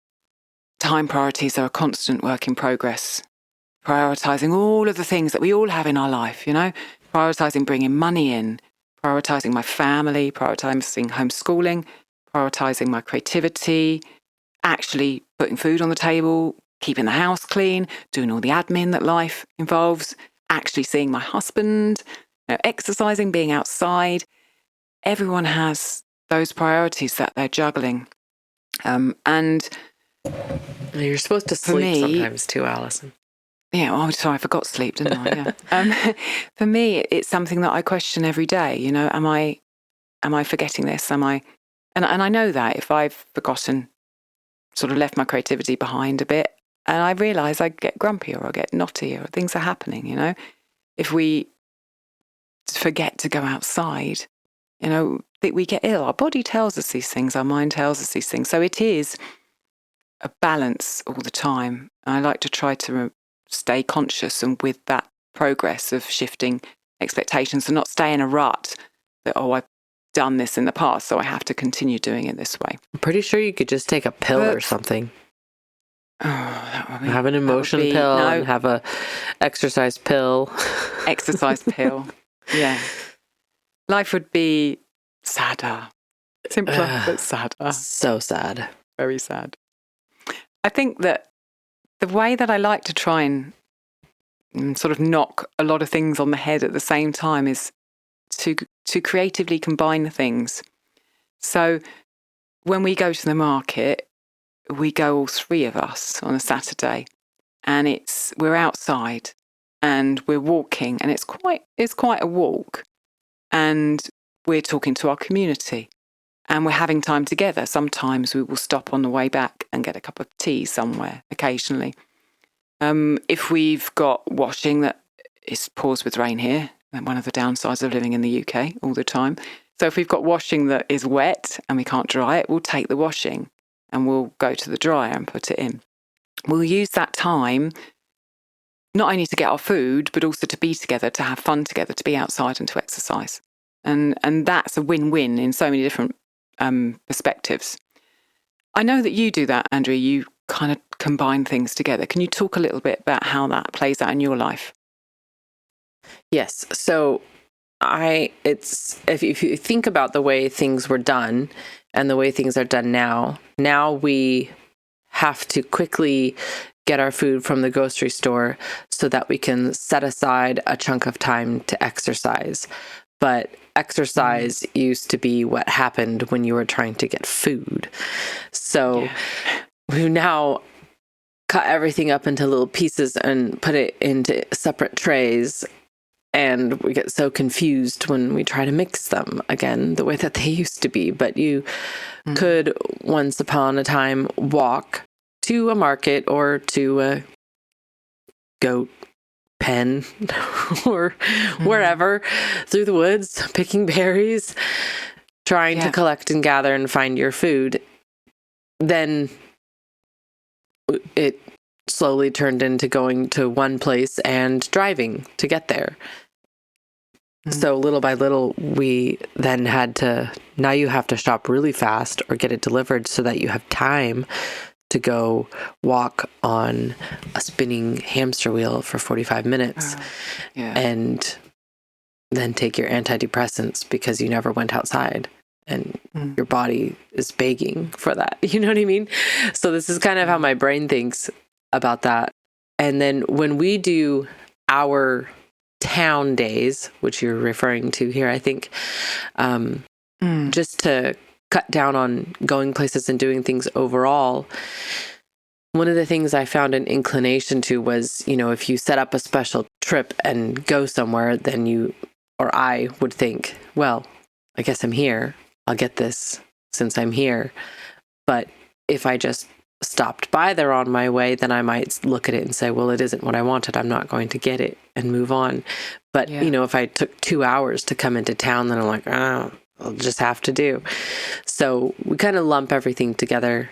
time priorities are a constant work in progress. Prioritising all of the things that we all have in our life, prioritising bringing money in, prioritising my family, prioritising homeschooling, prioritising my creativity, actually putting food on the table, keeping the house clean, doing all the admin that life involves, actually seeing my husband, exercising, being outside. Everyone has those priorities that they're juggling. And you're supposed to sleep sometimes too, Alison. Yeah, oh, sorry, I forgot sleep, didn't I? Yeah. For me, it's something that I question every day. Am I forgetting this? And I know that if I've forgotten, sort of left my creativity behind a bit, and I realise I get grumpy or I get knotty or things are happening. If we forget to go outside, that we get ill. Our body tells us these things. Our mind tells us these things. So it is a balance all the time. I like to try to stay conscious and with that progress of shifting expectations and not stay in a rut that, I've done this in the past, so I have to continue doing it this way. I'm pretty sure you could just take a pill or something. That would be, have an emotion pill and have a exercise pill. Exercise pill. Yeah. Life would be sadder. Simpler, but sadder. So sad. Very sad. I think that the way that I like to try and sort of knock a lot of things on the head at the same time is to creatively combine things. So when we go to the market, we go all three of us on a Saturday, and we're outside and we're walking, and it's quite a walk, and we're talking to our community and we're having time together. Sometimes we will stop on the way back and get a cup of tea somewhere occasionally. If we've got washing that pours with rain here, one of the downsides of living in the UK all the time. So if we've got washing that is wet and we can't dry it, we'll take the washing and we'll go to the dryer and put it in. We'll use that time not only to get our food, but also to be together, to have fun together, to be outside and to exercise. And that's a win-win in so many different perspectives. I know that you do that, Andrea. You kind of combine things together. Can you talk a little bit about how that plays out in your life? Yes. So if you think about the way things were done and the way things are done now we have to quickly get our food from the grocery store so that we can set aside a chunk of time to exercise. But exercise used to be what happened when you were trying to get food. So we've now cut everything up into little pieces and put it into separate trays. And we get so confused when we try to mix them again the way that they used to be. But you could once upon a time walk to a market or to a goat pen or wherever through the woods, picking berries, trying to collect and gather and find your food. Then it slowly turned into going to one place and driving to get there. So little by little, we then now you have to shop really fast or get it delivered so that you have time to go walk on a spinning hamster wheel for 45 minutes and then take your antidepressants because you never went outside and your body is begging for that. You know what I mean? So this is kind of how my brain thinks about that. And then when we do our town days, which you're referring to here, I think, just to cut down on going places and doing things overall, one of the things I found an inclination to was, if you set up a special trip and go somewhere, then you, or I would think, well, I guess I'm here. I'll get this since I'm here. But if I just stopped by there on my way, then I might look at it and say, well, it isn't what I wanted. I'm not going to get it and move on. But, if I took 2 hours to come into town, then I'm like, oh, I'll just have to do. So we kind of lump everything together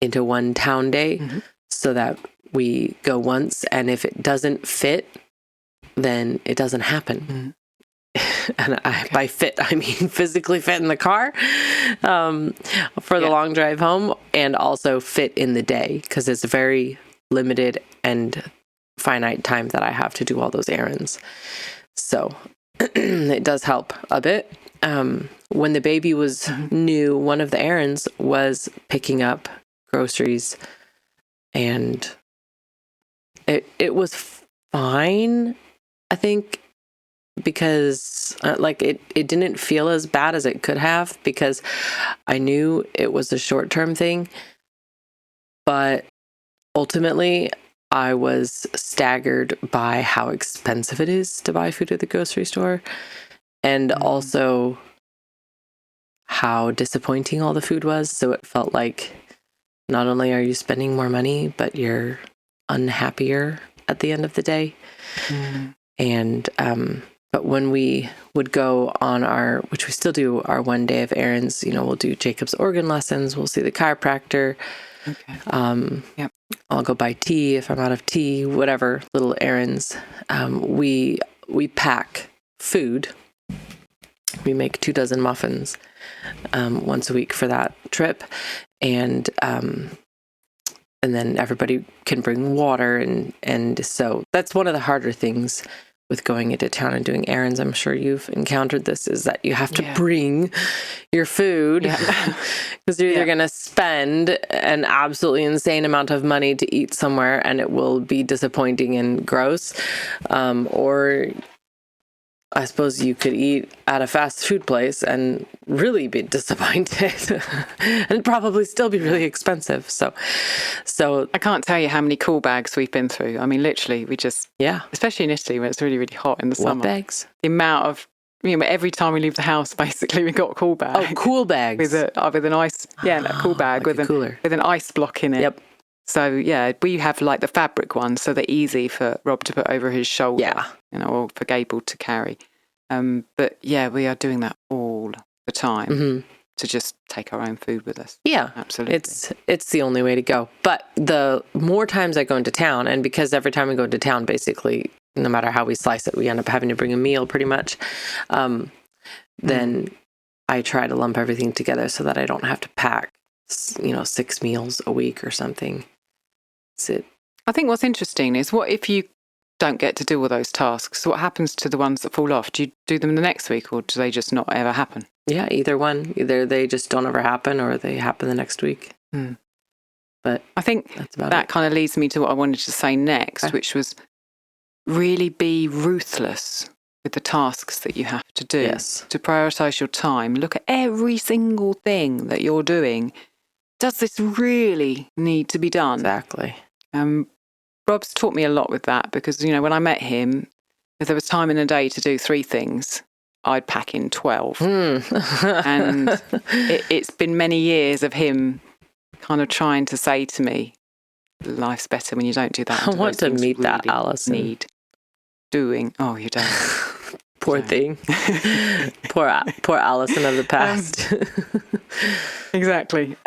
into one town day so that we go once. And if it doesn't fit, then it doesn't happen. And by fit, I mean physically fit in the car for the long drive home, and also fit in the day, because it's a very limited and finite time that I have to do all those errands. So it does help a bit. When the baby was new, one of the errands was picking up groceries, and it was fine, I think, because it didn't feel as bad as it could have, because I knew it was a short-term thing. But ultimately, I was staggered by how expensive it is to buy food at the grocery store, and also how disappointing all the food was. So it felt like not only are you spending more money, but you're unhappier at the end of the day. And but when we would go on which we still do, our one day of errands, we'll do Jacob's organ lessons, we'll see the chiropractor. Okay. I'll go buy tea if I'm out of tea, whatever little errands. We pack food. We make 24 muffins once a week for that trip, and then everybody can bring water, and so that's one of the harder things with going into town and doing errands. I'm sure you've encountered this, is that you have to bring your food because you're either going to spend an absolutely insane amount of money to eat somewhere and it will be disappointing and gross, or I suppose you could eat at a fast food place and really be disappointed and probably still be really expensive. So I can't tell you how many cool bags we've been through. I mean, literally, we just, especially in Italy when it's really, really hot in the summer. What bags? The amount of, every time we leave the house, basically, we got a cool bag. Oh, cool bags. With an ice, a cool bag like with an ice block in it. Yep. So, we have like the fabric ones, so they're easy for Rob to put over his shoulder, or for Gable to carry. But we are doing that all the time to just take our own food with us. Yeah, absolutely. It's the only way to go. But the more times I go into town, and because every time we go into town, basically, no matter how we slice it, we end up having to bring a meal pretty much, then I try to lump everything together so that I don't have to pack, 6 meals a week or something. That's it. I think what's interesting is, what if you don't get to do all those tasks? What happens to the ones that fall off? Do you do them the next week, or do they just not ever happen? Yeah, either one. Either they just don't ever happen, or they happen the next week. But I think that kind of leads me to what I wanted to say next, which was really be ruthless with the tasks that you have to do. Yes. To prioritise your time. Look at every single thing that you're doing. Does this really need to be done? Exactly. Rob's taught me a lot with that, because, when I met him, if there was time in a day to do 3 things, I'd pack in 12. And it's been many years of him kind of trying to say to me, life's better when you don't do that. I want to meet really that Alison. Need doing. Oh, you don't. Poor thing. poor Alison of the past. Exactly.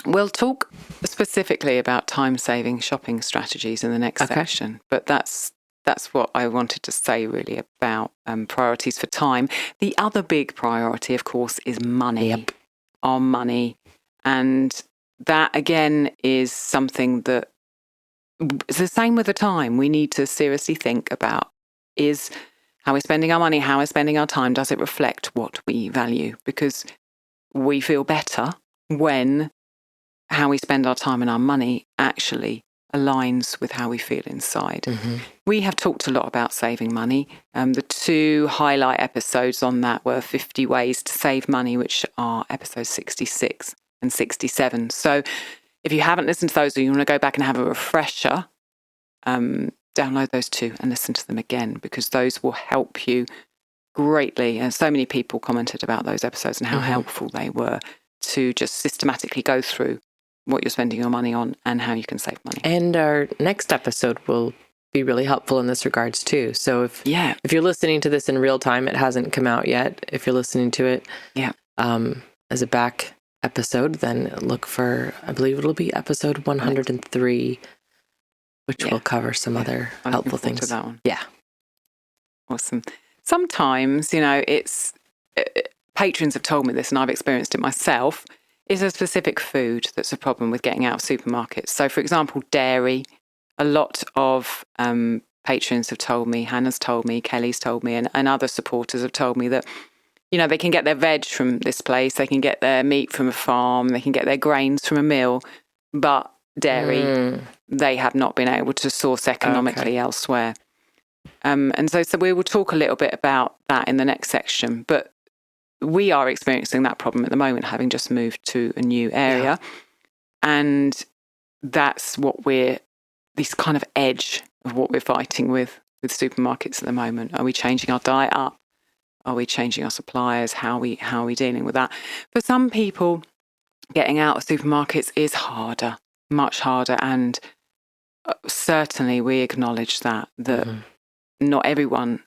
We'll talk specifically about time-saving shopping strategies in the next section, but that's what I wanted to say really about priorities for time. The other big priority, of course, is money. Our money. And that again is something that it's the same with the time. We need to seriously think about is how we're spending our money, how we're spending our time. Does it reflect what we value? Because we feel better when how we spend our time and our money actually aligns with how we feel inside. Mm-hmm. We have talked a lot about saving money. The 2 highlight episodes on that were 50 Ways to Save Money, which are episodes 66 and 67. So if you haven't listened to those or you want to go back and have a refresher, download those 2 and listen to them again, because those will help you greatly. And so many people commented about those episodes and how helpful they were to just systematically go through what you're spending your money on and how you can save money. And our next episode will be really helpful in this regards too. So if you're listening to this in real time, it hasn't come out yet. If you're listening to it as a back episode, then look for, I believe it'll be episode 103, which will cover some other helpful things. To that one. Yeah. Awesome. Sometimes, it's patrons have told me this and I've experienced it myself, is a specific food that's a problem with getting out of supermarkets. So, for example, dairy. A lot of patrons have told me, Hannah's told me, Kelly's told me, and other supporters have told me that, they can get their veg from this place, they can get their meat from a farm, they can get their grains from a mill, but dairy, they have not been able to source economically elsewhere. And so we will talk a little bit about that in the next section. But we are experiencing that problem at the moment, having just moved to a new area. And that's what this kind of edge of what we're fighting with supermarkets at the moment. Are we changing our diet up? Are we changing our suppliers? How are we dealing with that? For some people, getting out of supermarkets is harder, much harder. And certainly we acknowledge that not everyone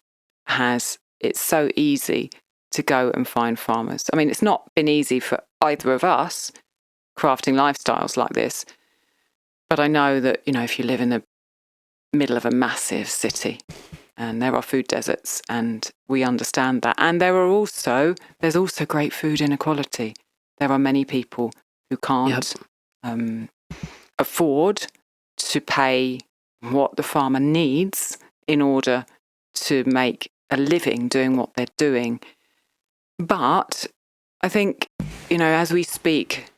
has, it's so easy to go and find farmers. I mean, it's not been easy for either of us crafting lifestyles like this. But I know that, if you live in the middle of a massive city and there are food deserts, and we understand that. And there's also great food inequality. There are many people who can't afford to pay what the farmer needs in order to make a living doing what they're doing. But I think, as we speak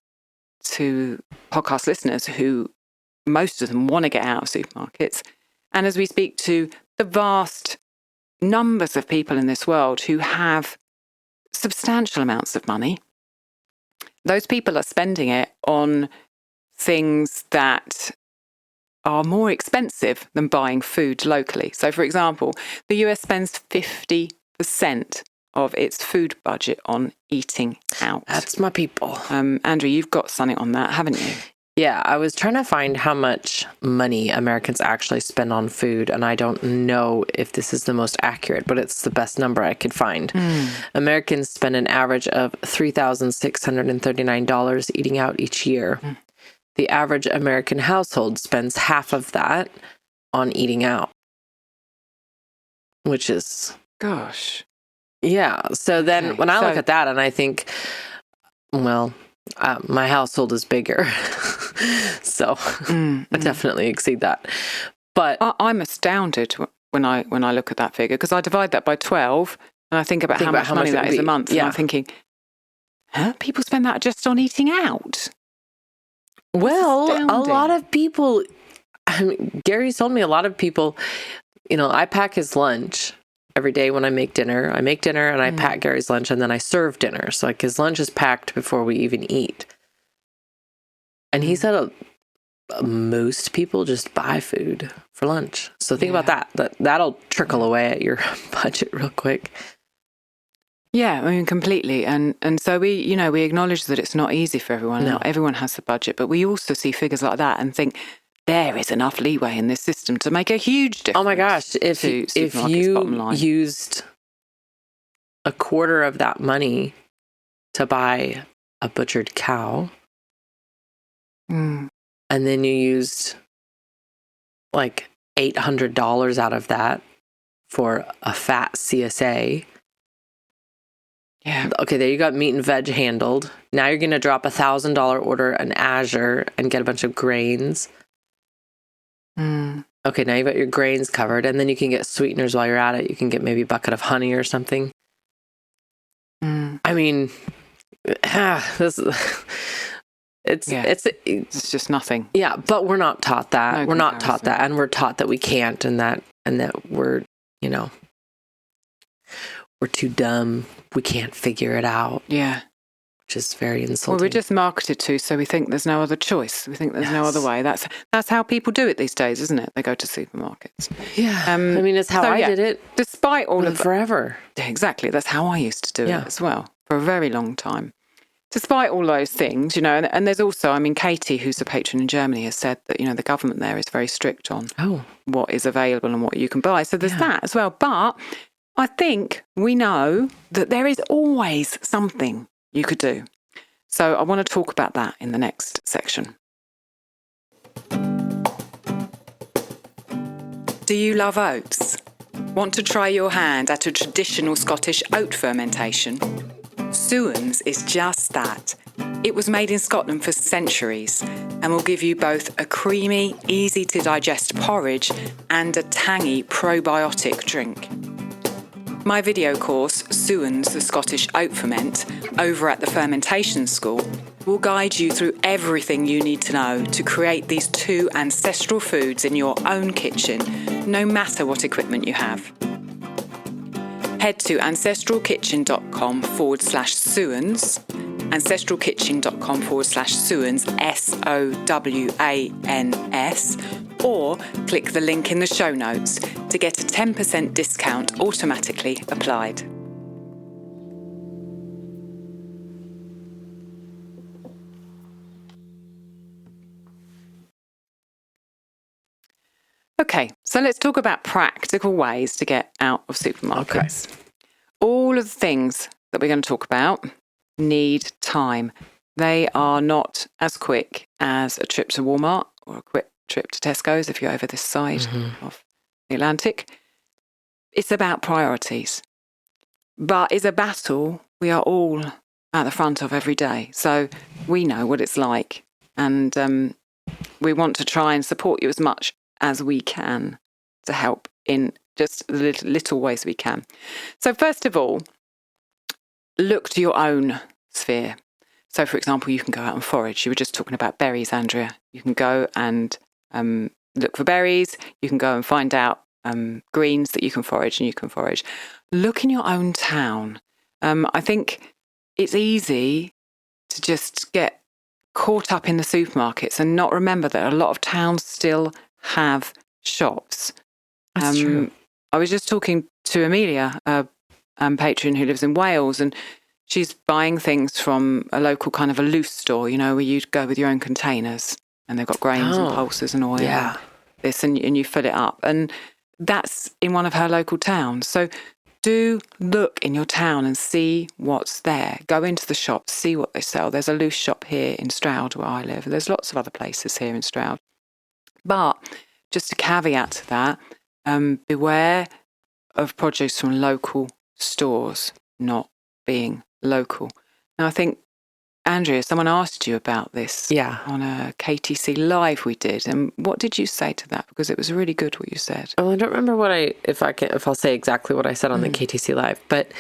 to podcast listeners who most of them want to get out of supermarkets, and as we speak to the vast numbers of people in this world who have substantial amounts of money, those people are spending it on things that are more expensive than buying food locally. So, for example, the US spends 50% of its food budget on eating out. That's my people. Andrew, you've got something on that, haven't you? Yeah, I was trying to find how much money Americans actually spend on food, and I don't know if this is the most accurate, but it's the best number I could find. Americans spend an average of $3,639 eating out each year. The average American household spends half of that on eating out, which is... Gosh. Yeah, so then when I look at that and I think, well... my household is bigger, so I definitely exceed that. But I'm astounded when I look at that figure, because I divide that by 12 and I think about how much money that is a month. And I'm thinking, people spend that just on eating out? Well, a lot of people, Gary told me a lot of people, I pack his lunch every day when I make dinner. And I pack Gary's lunch, and then I serve dinner. So his lunch is packed before we even eat. And he said most people just buy food for lunch. So think about that. That'll trickle away at your budget real quick. Yeah, I mean, completely. And so we acknowledge that it's not easy for everyone. No. Not everyone has the budget, but we also see figures like that and think, there is enough leeway in this system to make a huge difference. Oh my gosh, if you used a quarter of that money to buy a butchered cow, and then you used like $800 out of that for a fat CSA, Yeah. Okay, there you got meat and veg handled. Now you're going to drop $1,000 order in Azure and get a bunch of grains. Okay, now you've got your grains covered, and then you can get sweeteners while you're at it. You can get maybe a bucket of honey or something. I mean, it's just nothing. Yeah, but we're not taught that. No we're not taught that, and we're taught that we can't, and that we're, we're too dumb. We can't figure it out. Yeah. Which is very insulting. Well, we're just marketed to, so we think there's no other choice. We think there's no other way. That's how people do it these days, isn't it? They go to supermarkets. Yeah. I mean, it's how I did it. Despite all of forever. Yeah, exactly. That's how I used to do it as well for a very long time. Despite all those things, and there's also, I mean, Katie, who's a patron in Germany, has said that, the government there is very strict on what is available and what you can buy. So there's that as well. But I think we know that there is always something you could do. So I want to talk about that in the next section. Do you love oats? Want to try your hand at a traditional Scottish oat fermentation? Suans is just that. It was made in Scotland for centuries and will give you both a creamy, easy to digest porridge and a tangy probiotic drink. My video course, Suans, the Scottish Oat Ferment, over at the Fermentation School, will guide you through everything you need to know to create these two ancestral foods in your own kitchen, no matter what equipment you have. Head to ancestralkitchen.com/Suans, ancestralkitchen.com/Suans, SOWANS, or click the link in the show notes to get a 10% discount automatically applied. Okay, so let's talk about practical ways to get out of supermarkets. Okay. All of the things that we're going to talk about need time. They are not as quick as a trip to Walmart or a quick trip to Tesco's if you're over this side of the Atlantic. It's about priorities. But it's a battle we are all at the front of every day. So we know what it's like. And we want to try and support you as much as we can to help in just the little ways we can. So first of all, look to your own sphere. So for example, you can go out and forage. You were just talking about berries, Andrea. You can go and look for berries. You can go and find out greens that you can forage, and you can forage. Look in your own town. I think it's easy to just get caught up in the supermarkets and not remember that a lot of towns still have shops. That's true. I was just talking to Amelia, a patron who lives in Wales, and she's buying things from a local kind of a loose store, where you'd go with your own containers and they've got grains and pulses and oil and this, and you fill it up. And that's in one of her local towns. So do look in your town and see what's there. Go into the shops, see what they sell. There's a loose shop here in Stroud where I live. There's lots of other places here in Stroud. But just a caveat to that, beware of produce from local stores not being local. Now, I think, Andrea, someone asked you about this on a KTC Live we did. And what did you say to that? Because it was really good what you said. Oh, I don't remember if I'll say exactly what I said on the KTC Live. But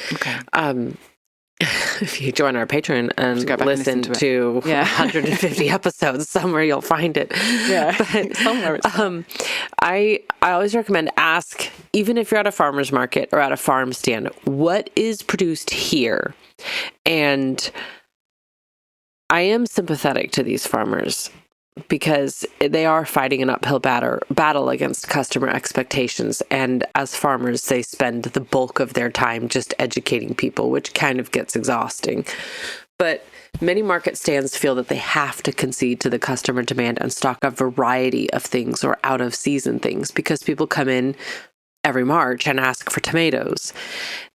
if you join our Patreon and listen to 150 episodes, somewhere you'll find it. Yeah, but, somewhere it's I always recommend ask, even if you're at a farmer's market or at a farm stand, what is produced here? And I am sympathetic to these farmers because they are fighting an uphill battle against customer expectations. And as farmers, they spend the bulk of their time just educating people, which kind of gets exhausting. But many market stands feel that they have to concede to the customer demand and stock a variety of things or out of season things because people come in every March and ask for tomatoes.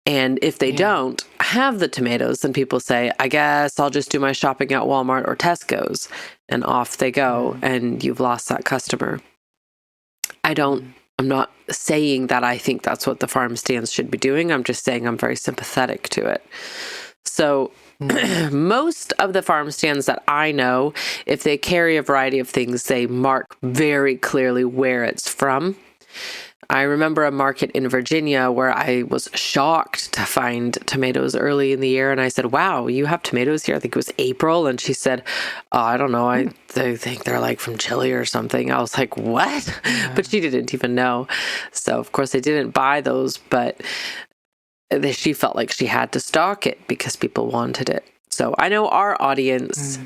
And if they don't have the tomatoes, then people say, I guess I'll just do my shopping at Walmart or Tesco's. And off they go, and you've lost that customer. I'm not saying that I think that's what the farm stands should be doing. I'm just saying I'm very sympathetic to it. So most of the farm stands that I know, if they carry a variety of things, they mark very clearly where it's from. I remember a market in Virginia where I was shocked to find tomatoes early in the year. And I said, wow, you have tomatoes here? I think it was April. And she said, oh, I don't know. I think they're like from Chile or something. I was like, what? Yeah. But she didn't even know. So, of course, I didn't buy those, but she felt like she had to stock it because people wanted it. So I know our audience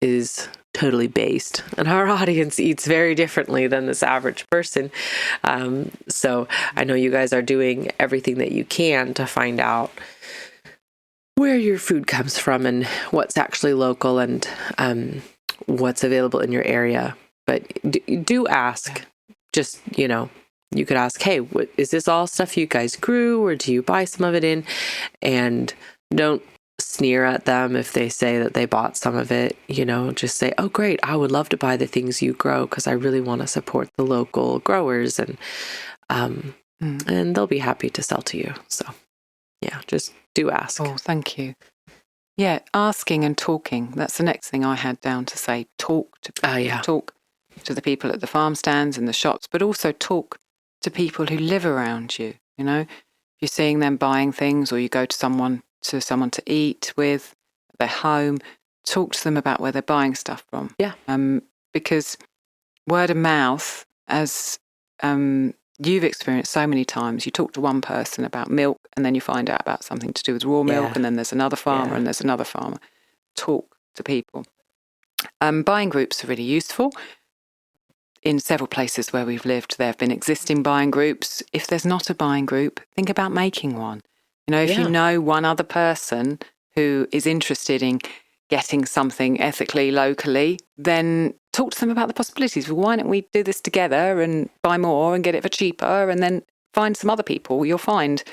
is totally based, and our audience eats very differently than this average person. So I know you guys are doing everything that you can to find out where your food comes from and what's actually local and what's available in your area. But do ask, just, you could ask, hey, is this all stuff you guys grew, or do you buy some of it in? And don't sneer at them if they say that they bought some of it. Just say, oh, great, I would love to buy the things you grow because I really want to support the local growers, and they'll be happy to sell to you. So, yeah, just do ask. Oh, thank you. Yeah, asking and talking. That's the next thing I had down to say. Talk to people. Talk to the people at the farm stands and the shops, but also talk to people who live around you. If you're seeing them buying things, or you go to someone to eat with at their home, talk to them about where they're buying stuff from. Yeah. Because word of mouth, as you've experienced so many times, you talk to one person about milk and then you find out about something to do with raw milk, and then there's another farmer and there's another farmer. Talk to people. Buying groups are really useful. In several places where we've lived, there have been existing buying groups. If there's not a buying group, think about making one. If you know one other person who is interested in getting something ethically, locally, then talk to them about the possibilities. Well, why don't we do this together and buy more and get it for cheaper, and then find some other people? You'll find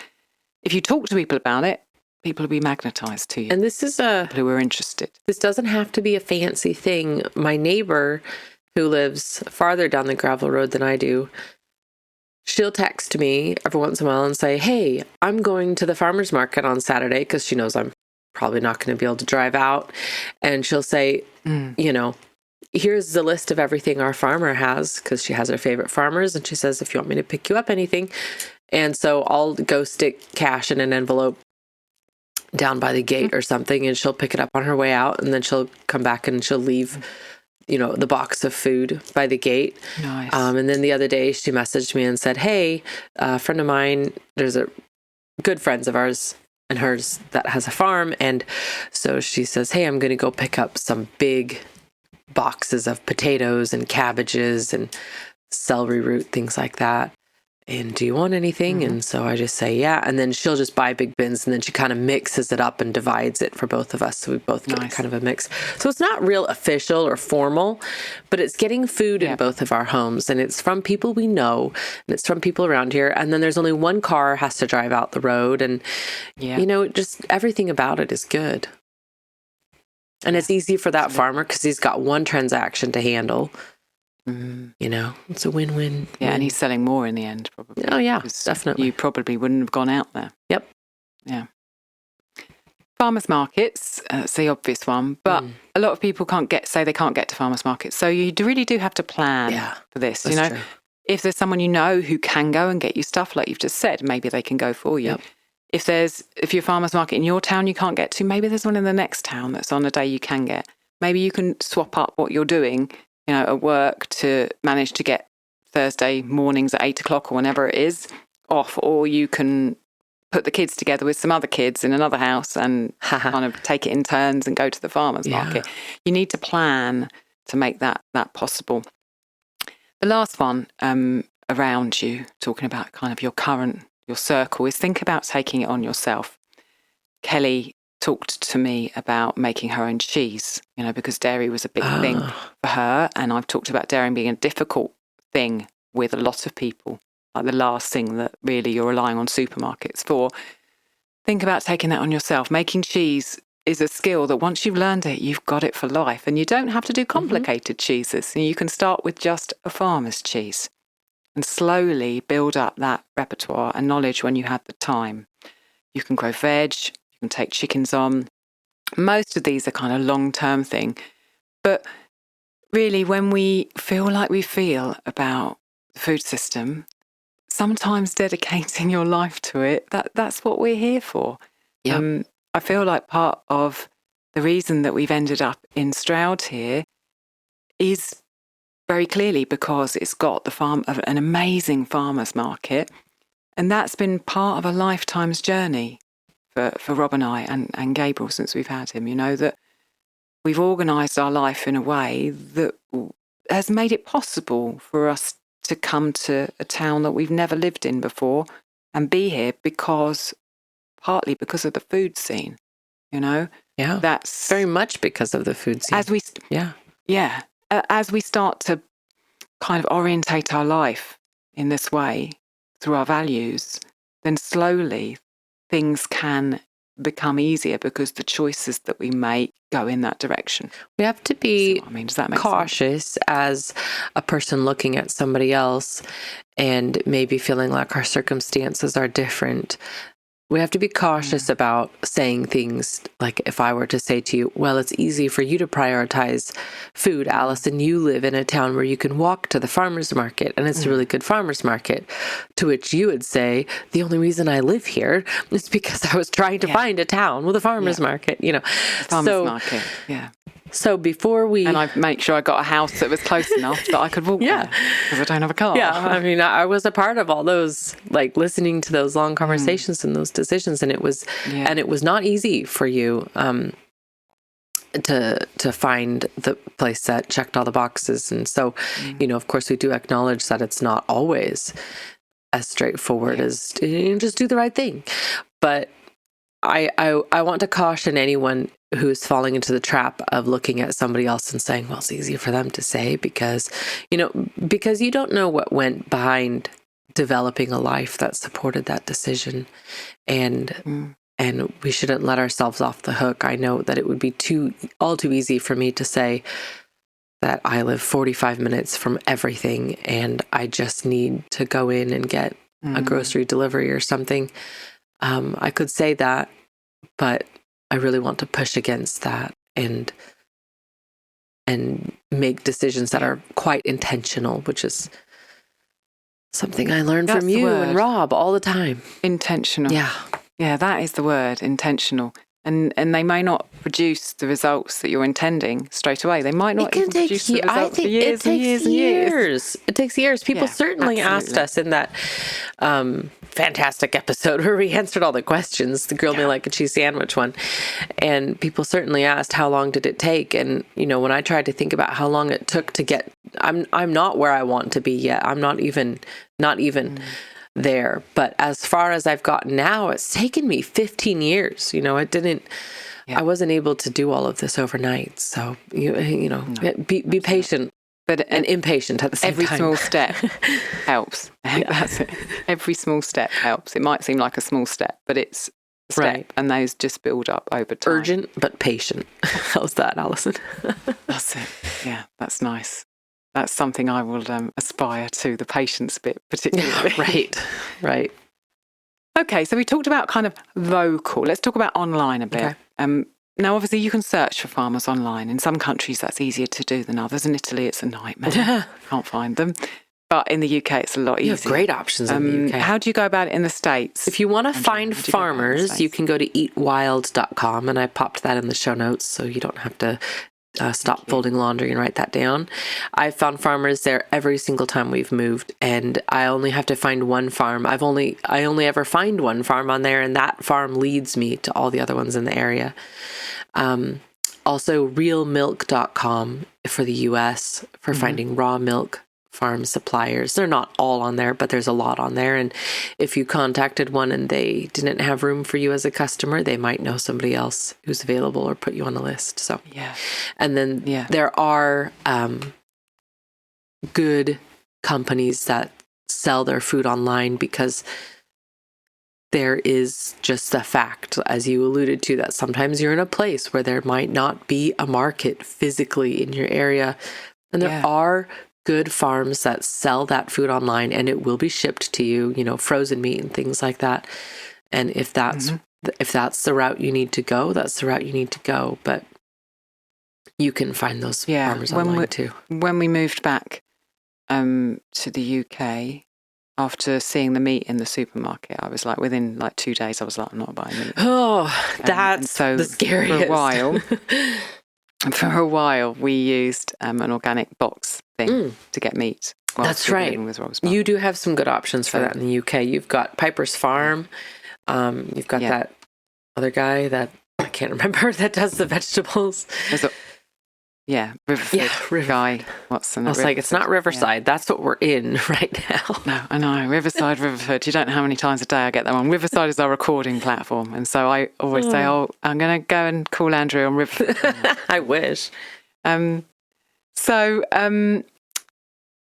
if you talk to people about it, people will be magnetized to you. And this is people who are interested. This doesn't have to be a fancy thing. My neighbor, who lives farther down the gravel road than I do, she'll text me every once in a while and say, hey, I'm going to the farmer's market on Saturday, because she knows I'm probably not going to be able to drive out. And she'll say, here's the list of everything our farmer has, because she has her favorite farmers. And she says, if you want me to pick you up anything. And so I'll go stick cash in an envelope down by the gate or something, and she'll pick it up on her way out. And then she'll come back and she'll leave the box of food by the gate. Nice. And then the other day she messaged me and said, hey, a friend of mine, there's a good friends of ours and hers that has a farm. And so she says, hey, I'm going to go pick up some big boxes of potatoes and cabbages and celery root, things like that. And do you want anything? And so I just say, yeah. And then she'll just buy big bins, and then she kind of mixes it up and divides it for both of us. So we both get kind of a mix. So it's not real official or formal, but it's getting food in both of our homes, and it's from people we know, and it's from people around here. And then there's only one car has to drive out the road, and just everything about it is good. And it's easy for that farmer because he's got one transaction to handle. It's a win-win. Yeah, and he's selling more in the end, probably. Oh, yeah, definitely. You probably wouldn't have gone out there. Yep. Yeah. Farmers markets, that's the obvious one, but a lot of people can't get to farmers markets. So you really do have to plan for this. That's true. If there's someone who can go and get you stuff, like you've just said, maybe they can go for you. Yep. If your farmers market in your town you can't get to, maybe there's one in the next town that's on a day you can get. Maybe you can swap up what you're doing at work to manage to get Thursday mornings at 8:00 or whenever it is off, or you can put the kids together with some other kids in another house and kind of take it in turns and go to the farmer's market. You need to plan to make that possible. The last one around you, talking about kind of your circle, is think about taking it on yourself. Kelly talked to me about making her own cheese, because dairy was a big thing for her. And I've talked about dairy being a difficult thing with a lot of people, like the last thing that really you're relying on supermarkets for. Think about taking that on yourself. Making cheese is a skill that once you've learned it, you've got it for life. And you don't have to do complicated cheeses. You can start with just a farmer's cheese and slowly build up that repertoire and knowledge when you have the time. You can grow veg. You and take chickens on. Most of these are kind of long-term thing. But really, when we feel like we feel about the food system, sometimes dedicating your life to it, that's what we're here for. Yeah. I feel like part of the reason that we've ended up in Stroud here is very clearly because it's got an amazing farmers market. And that's been part of a lifetime's journey for Rob and I and Gabriel since we've had him, that we've organised our life in a way that has made it possible for us to come to a town that we've never lived in before and be here partly because of the food scene, Yeah. That's very much because of the food scene. As we start to kind of orientate our life in this way through our values, then slowly things can become easier because the choices that we make go in that direction. We have to be Does that make cautious sense? as a person looking at somebody else and maybe feeling like our circumstances are different. We have to be cautious about saying things like, if I were to say to you, well, it's easy for you to prioritize food, Allison. You live in a town where you can walk to the farmer's market and it's a really good farmer's market. To which you would say, the only reason I live here is because I was trying to find a town with a farmer's market, Farmer's market, yeah. So before And I make sure I got a house that was close enough that I could walk there because I don't have a car. Yeah, I mean, I was a part of all those, like listening to those long conversations and those decisions, and it was not easy for you to find the place that checked all the boxes. And so, of course, we do acknowledge that it's not always as straightforward as just do the right thing. But I want to caution anyone who's falling into the trap of looking at somebody else and saying, well, it's easy for them to say because you don't know what went behind developing a life that supported that decision. And we shouldn't let ourselves off the hook. I know that it would be all too easy for me to say that I live 45 minutes from everything and I just need to go in and get a grocery delivery or something. I could say that, but I really want to push against that and make decisions that are quite intentional, which is something I learned from you and Rob all the time. Intentional. Yeah. Yeah, that is the word, intentional. And they may not produce the results that you're intending straight away. They might not even produce the results for years and years and years. It takes years. People certainly asked us in that fantastic episode where we answered all the questions, the Grill Me Like a Cheese Sandwich one. And people certainly asked, how long did it take? And, when I tried to think about how long it took to get, I'm not where I want to be yet. I'm not even there. But as far as I've gotten now, it's taken me 15 years. I wasn't able to do all of this overnight. So, be patient, and impatient at the same time. Every small step helps. That's it. Every small step helps. It might seem like a small step, but it's a step, and those just build up over time. Urgent, but patient. How's that, Allison? That's it. Yeah, that's nice. That's something I will aspire to, the patience bit particularly. Right. Okay, so we talked about kind of local. Let's talk about online a bit. Okay. Now, obviously, you can search for farmers online. In some countries, that's easier to do than others. In Italy, it's a nightmare. Can't find them. But in the UK, it's a lot easier. You have great options in the UK. How do you go about it in the States? If you want to find farmers, you can go to eatwild.com, and I popped that in the show notes so you don't have to stop folding laundry and write that down. I've found farmers there every single time we've moved, and I only have to find one farm. I only ever find one farm on there, and that farm leads me to all the other ones in the area. Also realmilk.com for the US for finding raw milk farm suppliers. They're not all on there, but there's a lot on there. And if you contacted one and they didn't have room for you as a customer, they might know somebody else who's available or put you on the list. So, and then there are good companies that sell their food online because there is just the fact, as you alluded to, that sometimes you're in a place where there might not be a market physically in your area. And there are good farms that sell that food online and it will be shipped to you, frozen meat and things like that. And if that's if that's the route you need to go, that's the route you need to go. But you can find those farmers online too. When we moved back to the UK, after seeing the meat in the supermarket, I was like, within like 2 days, I was like, I'm not buying meat. Oh, that's so the scariest. For a while, we used an organic box thing to get meat. That's right. You do have some good options for that in the UK. You've got Piper's Farm. You've got that other guy that I can't remember that does the vegetables. River guy. What's the name? I was like, it's not Riverside. Yeah. That's what we're in right now. No, I know. Riverside, Riverford. You don't know how many times a day I get that one. Riverside is our recording platform. And so I always say, I'm going to go and call Andrew on Riverford. I wish. So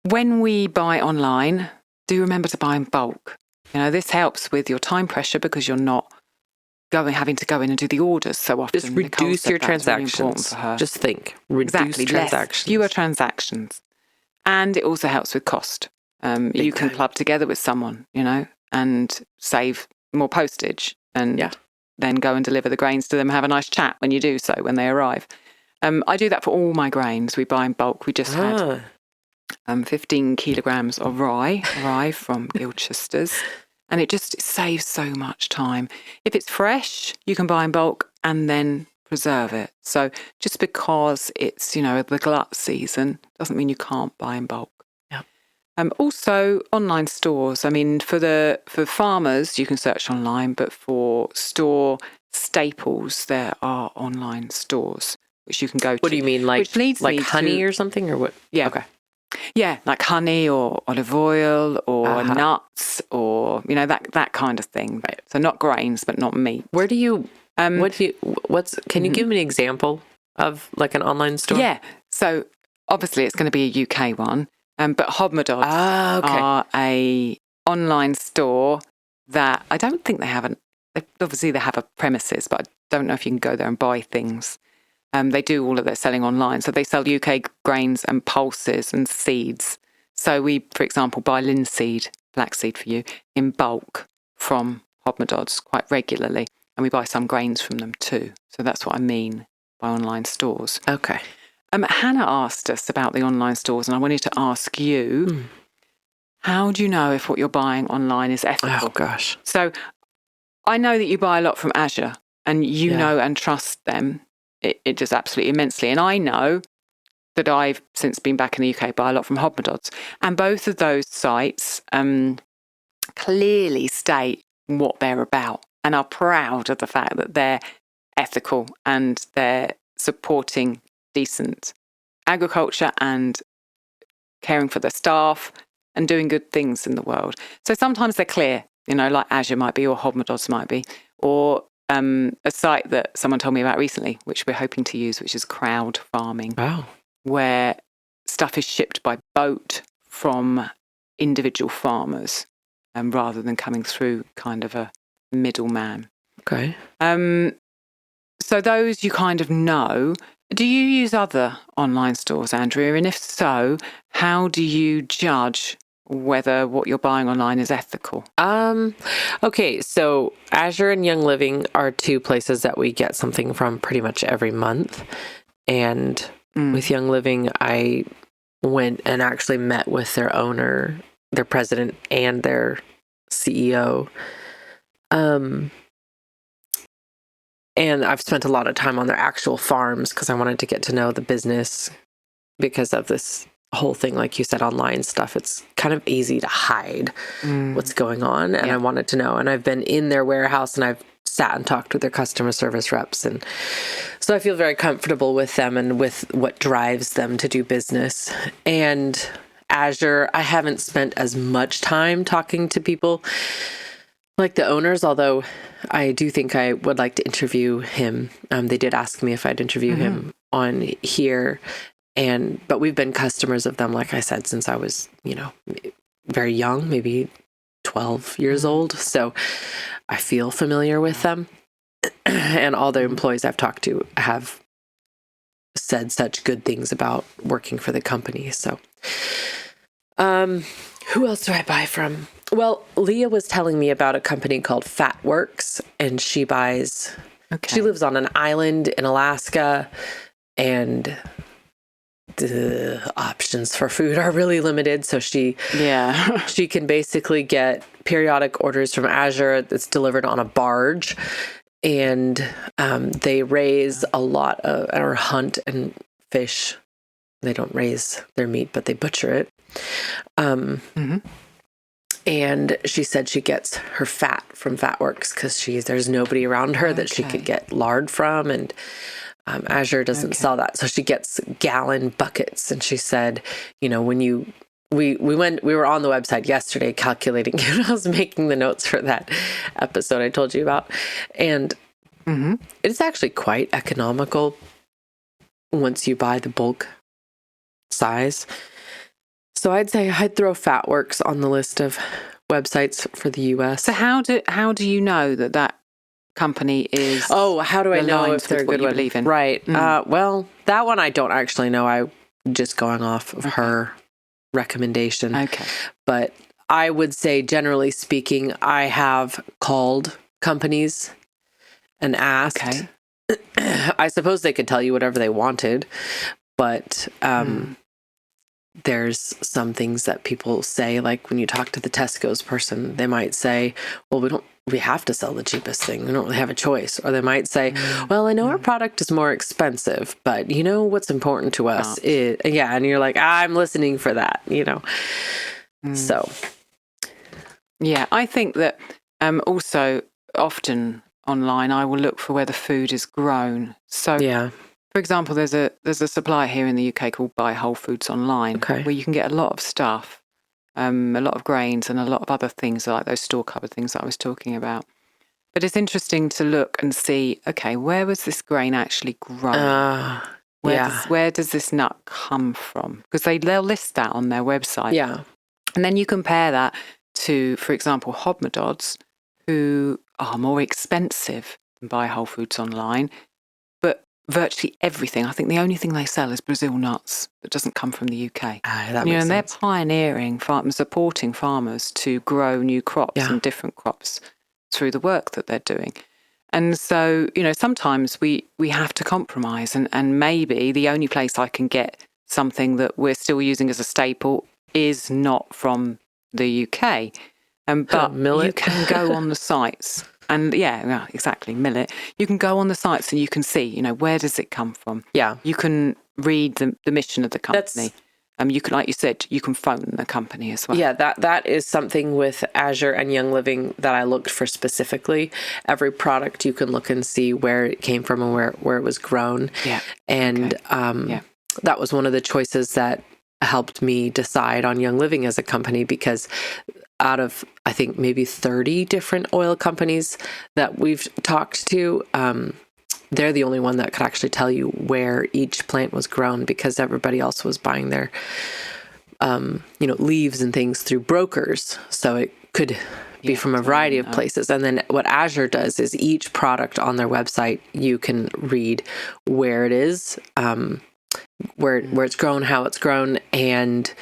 when we buy online, do remember to buy in bulk. This helps with your time pressure because you're not having to go in and do the orders so often. Just reduce your transactions. Really just think. Reduce transactions. Fewer transactions. And it also helps with cost. You can club together with someone, and save more postage and then go and deliver the grains to them, have a nice chat when you do so, when they arrive. I do that for all my grains. We buy in bulk. We just had 15 kilograms of rye from Gilchester's. And it just saves so much time. If it's fresh, you can buy in bulk and then preserve it. So just because it's, the glut season doesn't mean you can't buy in bulk. Yeah. Also, online stores. I mean, for farmers, you can search online, but for store staples, there are online stores which you can go to. What do you mean, like honey or something, or what? Yeah. Okay. Yeah, like honey or olive oil or nuts or, that kind of thing. Right. So not grains, but not meat. Can you give me an example of like an online store? Yeah. So obviously it's going to be a UK one, but Hobmadods are a online store that I don't think they have obviously they have a premises, but I don't know if you can go there and buy things. They do all of their selling online. So they sell UK grains and pulses and seeds. So we, for example, buy linseed, flaxseed for you, in bulk from Hobmadods quite regularly. And we buy some grains from them too. So that's what I mean by online stores. Okay. Hannah asked us about the online stores, and I wanted to ask you, how do you know if what you're buying online is ethical? Oh, gosh. So I know that you buy a lot from Azure, and you know and trust them. It just absolutely immensely. And I know that I've since been back in the UK buy a lot from Hobmadods. And both of those sites clearly state what they're about and are proud of the fact that they're ethical and they're supporting decent agriculture and caring for their staff and doing good things in the world. So sometimes they're clear, like Azure might be or Hobmadods might be, or a site that someone told me about recently, which we're hoping to use, which is crowd farming. Wow. Where stuff is shipped by boat from individual farmers rather than coming through kind of a middleman. Okay. So those you kind of know. Do you use other online stores, Andrea? And if so, how do you judge whether what you're buying online is ethical? Okay, so Azure and Young Living are two places that we get something from pretty much every month. And with Young Living, I went and actually met with their owner, their president, and their CEO. And I've spent a lot of time on their actual farms because I wanted to get to know the business because of this whole thing, like you said, online stuff. It's kind of easy to hide what's going on. And I wanted to know. And I've been in their warehouse and I've sat and talked with their customer service reps. And so I feel very comfortable with them and with what drives them to do business. And Azure, I haven't spent as much time talking to people like the owners, although I do think I would like to interview him. They did ask me if I'd interview him on here. But we've been customers of them, like I said, since I was, very young, maybe 12 years old. So I feel familiar with them. And all the employees I've talked to have said such good things about working for the company. So who else do I buy from? Well, Leah was telling me about a company called Fatworks, and she buys. Okay. She lives on an island in Alaska, and the options for food are really limited. So she can basically get periodic orders from Azure that's delivered on a barge, and they raise a lot of or hunt and fish. They don't raise their meat, but they butcher it. And she said she gets her fat from Fatworks because there's nobody around her that she could get lard from, and Azure doesn't sell that, so she gets gallon buckets. And she said, when we were on the website yesterday calculating. I was making the notes for that episode I told you about, and it's actually quite economical once you buy the bulk size. So I'd say I'd throw Fatworks on the list of websites for the US. So how do you know that company is? Oh, how do I know if they're a good one? Believe in? Right. Well, that one I don't actually know. I'm just going off of her recommendation. Okay. But I would say, generally speaking, I have called companies and asked. Okay. I suppose they could tell you whatever they wanted, but there's some things that people say, like when you talk to the Tesco's person, they might say, well, we have to sell the cheapest thing. We don't really have a choice. Or they might say, well, I know our product is more expensive, but what's important to us is, and you're like, I'm listening for that, So. Yeah, I think that also often online, I will look for where the food is grown. So for example, there's a supplier here in the UK called Buy Whole Foods Online, where you can get a lot of stuff, a lot of grains and a lot of other things like those store cupboard things that I was talking about. But it's interesting to look and see, okay, where was this grain actually grown? Where does this nut come from? Because they'll list that on their website. Yeah. And then you compare that to, for example, Hobnadods, who are more expensive than Buy Whole Foods Online, but virtually everything. I think the only thing they sell is Brazil nuts that doesn't come from the UK. That makes sense. They're pioneering, supporting farmers to grow new crops and different crops through the work that they're doing. And so, sometimes we have to compromise, and maybe the only place I can get something that we're still using as a staple is not from the UK. But millet. You can go on the sites. And exactly, millet. You can go on the sites and you can see, where does it come from? Yeah. You can read the mission of the company. You can, like you said, you can phone the company as well. Yeah, that is something with Azure and Young Living that I looked for specifically. Every product you can look and see where it came from and where it was grown. Yeah. And that was one of the choices that helped me decide on Young Living as a company, because out of, I think, maybe 30 different oil companies that we've talked to, they're the only one that could actually tell you where each plant was grown, because everybody else was buying their, leaves and things through brokers. So it could be from a variety of places. And then what Azure does is each product on their website, you can read where it is, where it's grown, how it's grown, and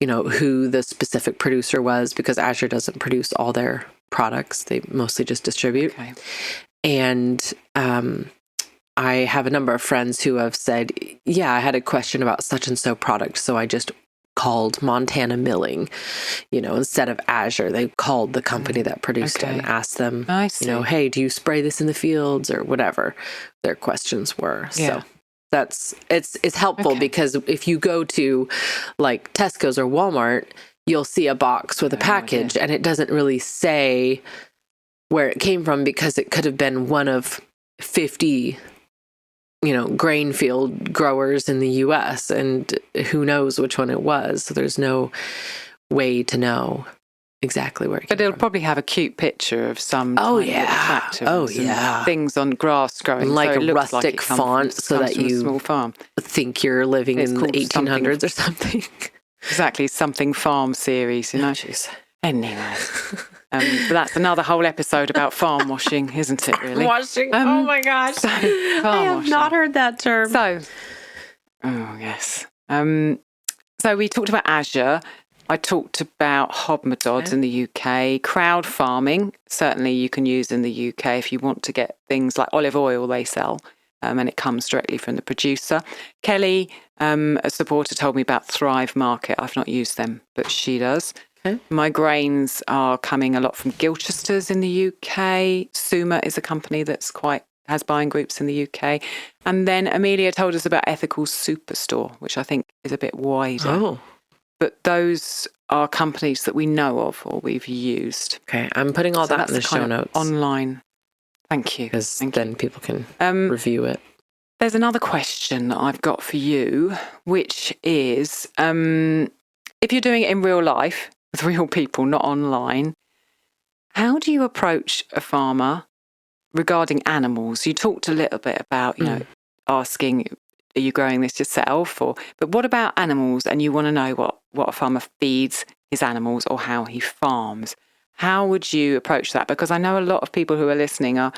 who the specific producer was, because Azure doesn't produce all their products. They mostly just distribute. Okay. And I have a number of friends who have said, I had a question about such and so product, so I just called Montana Milling, instead of Azure. They called the company that produced it and asked them, hey, do you spray this in the fields, or whatever their questions were. Yeah. So it's helpful, because if you go to like Tesco's or Walmart, you'll see a box with a package and it doesn't really say where it came from, because it could have been one of 50 grain field growers in the US, and who knows which one it was. So there's no way to know exactly where it came But it'll from. probably have a cute picture of some things on grass growing, like so a rustic font, so that you small farm. think you're living in the 1800s or something. Exactly, something farm series, Anyway, but that's another whole episode about farm washing, isn't it? Really, washing. Oh my gosh, so, I have not heard that term. So, yes. So we talked about Azure. I talked about hobmadods in the UK, crowd farming. Certainly you can use in the UK if you want to get things like olive oil they sell, and it comes directly from the producer. Kelly, a supporter, told me about Thrive Market. I've not used them, but she does. Okay. My grains are coming a lot from Gilchester's in the UK. Suma is a company that's has buying groups in the UK. And then Amelia told us about Ethical Superstore, which I think is a bit wider. Oh. But those are companies that we know of or we've used. Okay, I'm putting all that in the show notes. Online. Thank you. Because then people can review it. There's another question that I've got for you, which is, if you're doing it in real life, with real people, not online, how do you approach a farmer regarding animals? You talked a little bit about, asking, are you growing this yourself? But what about animals? And you want to know what a farmer feeds his animals or how he farms. How would you approach that? Because I know a lot of people who are listening are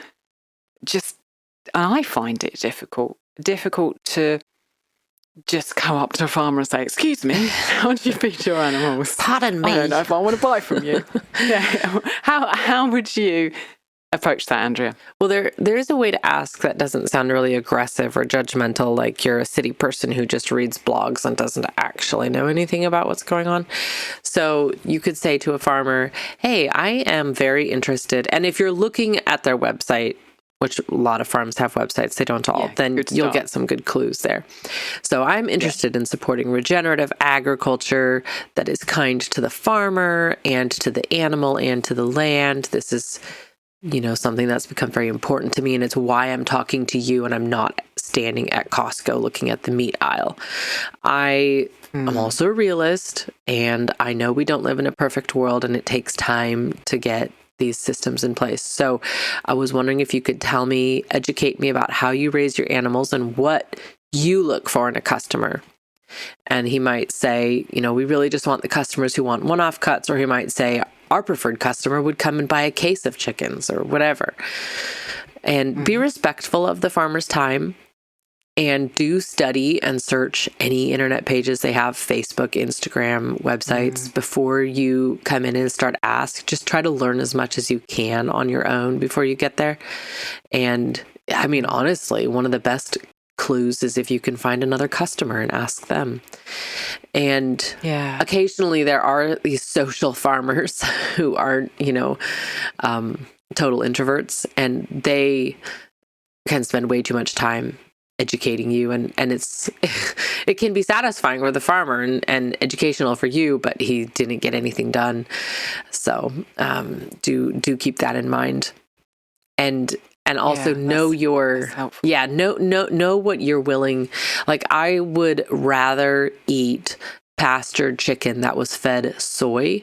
just, and I find it difficult to just go up to a farmer and say, excuse me, how do you feed your animals? Pardon me. I don't know if I want to buy from you. Yeah. How would you approach that, Andrea? Well, there is a way to ask that doesn't sound really aggressive or judgmental, like you're a city person who just reads blogs and doesn't actually know anything about what's going on. So you could say to a farmer, hey, I am very interested. And if you're looking at their website, which a lot of farms have websites, they don't all, then you'll get some good clues there. So I'm interested in supporting regenerative agriculture that is kind to the farmer and to the animal and to the land. This is something that's become very important to me, and it's why I'm talking to you and I'm not standing at Costco looking at the meat aisle. I'm also a realist, and I know we don't live in a perfect world, and it takes time to get these systems in place. So I was wondering if you could educate me about how you raise your animals and what you look for in a customer. And he might say, we really just want the customers who want one-off cuts, or he might say, our preferred customer would come and buy a case of chickens or whatever. And be respectful of the farmer's time, and do study and search any internet pages they have, Facebook, Instagram, websites, before you come in and start ask. Just try to learn as much as you can on your own before you get there. And I mean, honestly, one of the best clues is if you can find another customer and ask them. And occasionally there are these social farmers who are, total introverts, and they can spend way too much time educating you, and it can be satisfying for the farmer and educational for you, but he didn't get anything done. So do keep that in mind, and also know know what you're willing. Like, I would rather eat pastured chicken that was fed soy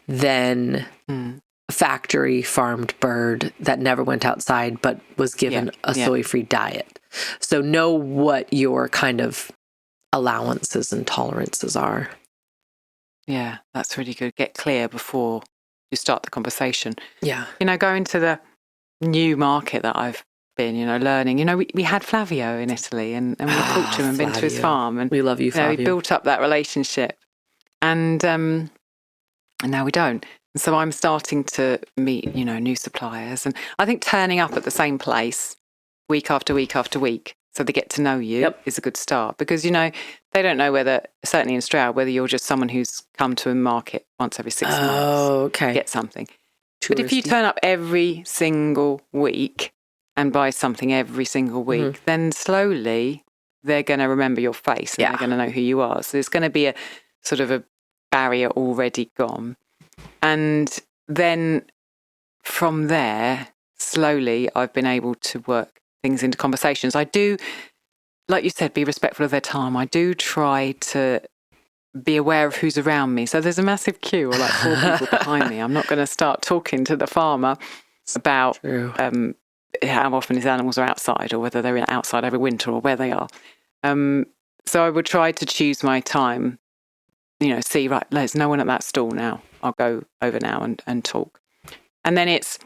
than factory farmed bird that never went outside but was given a soy-free diet. So know what your kind of allowances and tolerances are. Yeah, that's really good. Get clear before you start the conversation. Yeah. Going to the new market that I've been, learning. We had Flavio in Italy, and we talked to him and been to his farm. And we love you, Flavio. We built up that relationship. And now we don't. And so I'm starting to meet, new suppliers. And I think turning up at the same place week after week after week, so they get to know you, is a good start. Because, they don't know whether, certainly in Stroud, whether you're just someone who's come to a market once every 6 months to get something. Touristy. But if you turn up every single week and buy something every single week, then slowly they're going to remember your face and they're going to know who you are. So there's going to be a sort of a barrier already gone. And then from there, slowly, I've been able to work things into conversations. I do, like you said, be respectful of their time. I do try to be aware of who's around me. So there's a massive queue, or like 4 people behind me. I'm not going to start talking to the farmer about how often his animals are outside, or whether they're outside every winter, or where they are. So I would try to choose my time, see, right, there's no one at that stall now. I'll go over now and talk. And then it's,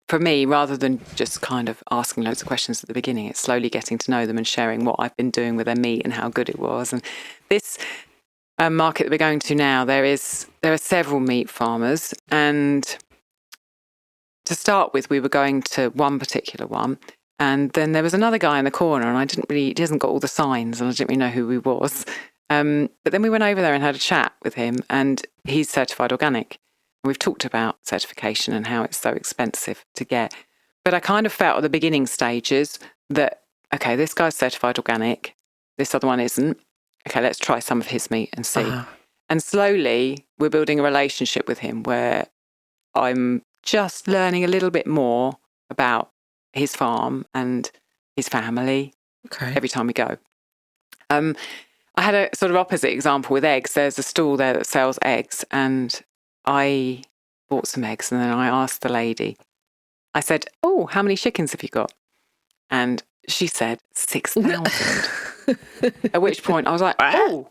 for me, rather than just kind of asking loads of questions at the beginning, it's slowly getting to know them and sharing what I've been doing with their meat and how good it was. And this market that we're going to now, there are several meat farmers, and to start with, we were going to one particular one, and then there was another guy in the corner, and he hasn't got all the signs, and I didn't really know who he was. But then we went over there and had a chat with him, and he's certified organic. We've talked about certification and how it's so expensive to get. But I kind of felt at the beginning stages that, okay, this guy's certified organic, this other one isn't. Okay, let's try some of his meat and see. Uh-huh. And slowly we're building a relationship with him where I'm just learning a little bit more about his farm and his family every time we go. I had a sort of opposite example with eggs. There's a stall there that sells eggs, and I bought some eggs, and then I asked the lady, I said, "Oh, how many chickens have you got?" And she said 6,000. At which point I was like, "Oh."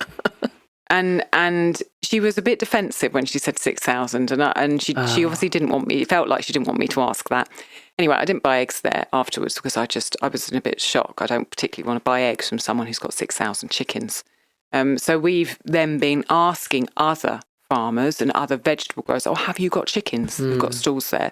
And she was a bit defensive when she said 6,000, and she obviously didn't want me. It felt like she didn't want me to ask that. Anyway, I didn't buy eggs there afterwards because I was in a bit of shock. I don't particularly want to buy eggs from someone who's got 6,000 chickens. So we've then been asking other farmers and other vegetable growers, "Oh, have you got chickens? We've got stalls there."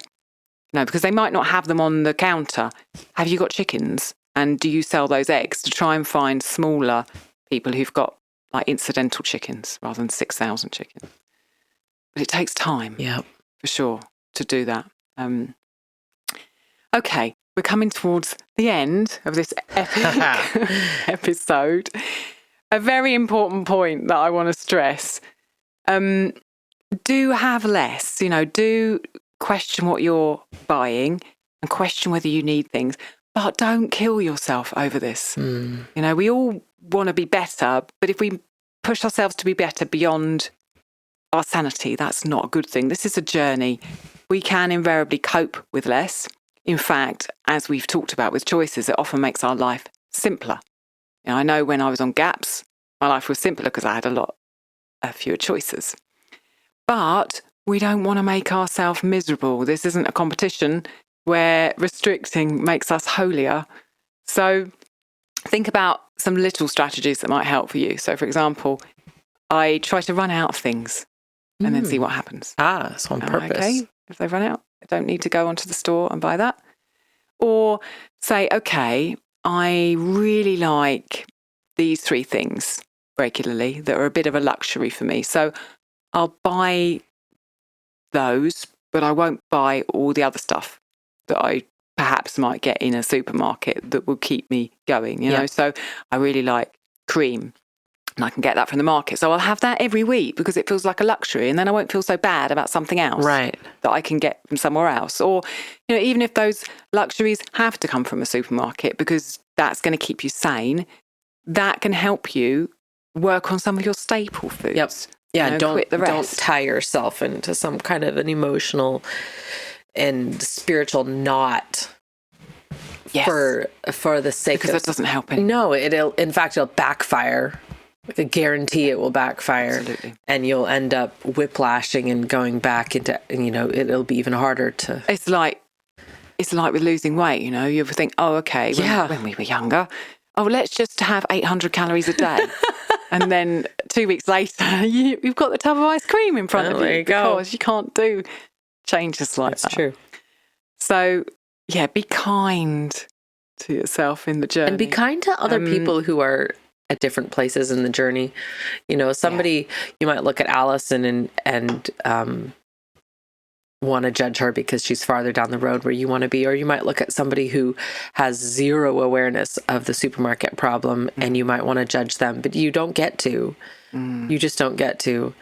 No, because they might not have them on the counter. "Have you got chickens? And do you sell those eggs?" To try and find smaller people who've got like incidental chickens rather than 6,000 chickens. But it takes time, for sure, to do that. Okay, we're coming towards the end of this epic episode. A very important point that I want to stress. Do have less, do question what you're buying and question whether you need things, but don't kill yourself over this. We all want to be better, but if we push ourselves to be better beyond our sanity, that's not a good thing. This is a journey. We can invariably cope with less. In fact, as we've talked about with choices, it often makes our life simpler. I know when I was on GAPS, my life was simpler because I had a fewer choices. But we don't want to make ourselves miserable. This isn't a competition where restricting makes us holier. So think about some little strategies that might help for you. So, for example, I try to run out of things and then see what happens. It's on purpose. Okay, if they run out, I don't need to go onto the store and buy that. Or say, okay, I really like these 3 things regularly that are a bit of a luxury for me. So I'll buy those, but I won't buy all the other stuff that I perhaps might get in a supermarket that will keep me going, you know. So I really like cream, and I can get that from the market. So I'll have that every week because it feels like a luxury, and then I won't feel so bad about something else that I can get from somewhere else. Or, even if those luxuries have to come from a supermarket because that's going to keep you sane, that can help you work on some of your staple foods. Yeah, don't tie yourself into some kind of an emotional and spiritual knot for the sake because that doesn't help anyone. No, it'll backfire. I guarantee it will backfire. Absolutely. And you'll end up whiplashing and going back into, it'll be even harder to. It's like with losing weight, you ever think, oh, okay, when we were younger, let's just have 800 calories a day. And then 2 weeks later, you've got the tub of ice cream in front of you. There you go. Because you can't do changes like that. That's true. So, be kind to yourself in the journey. And be kind to other people who are at different places in the journey. Somebody, you might look at Allison and want to judge her because she's farther down the road where you want to be. Or you might look at somebody who has zero awareness of the supermarket problem and you might want to judge them, but you don't get to. You just don't get to.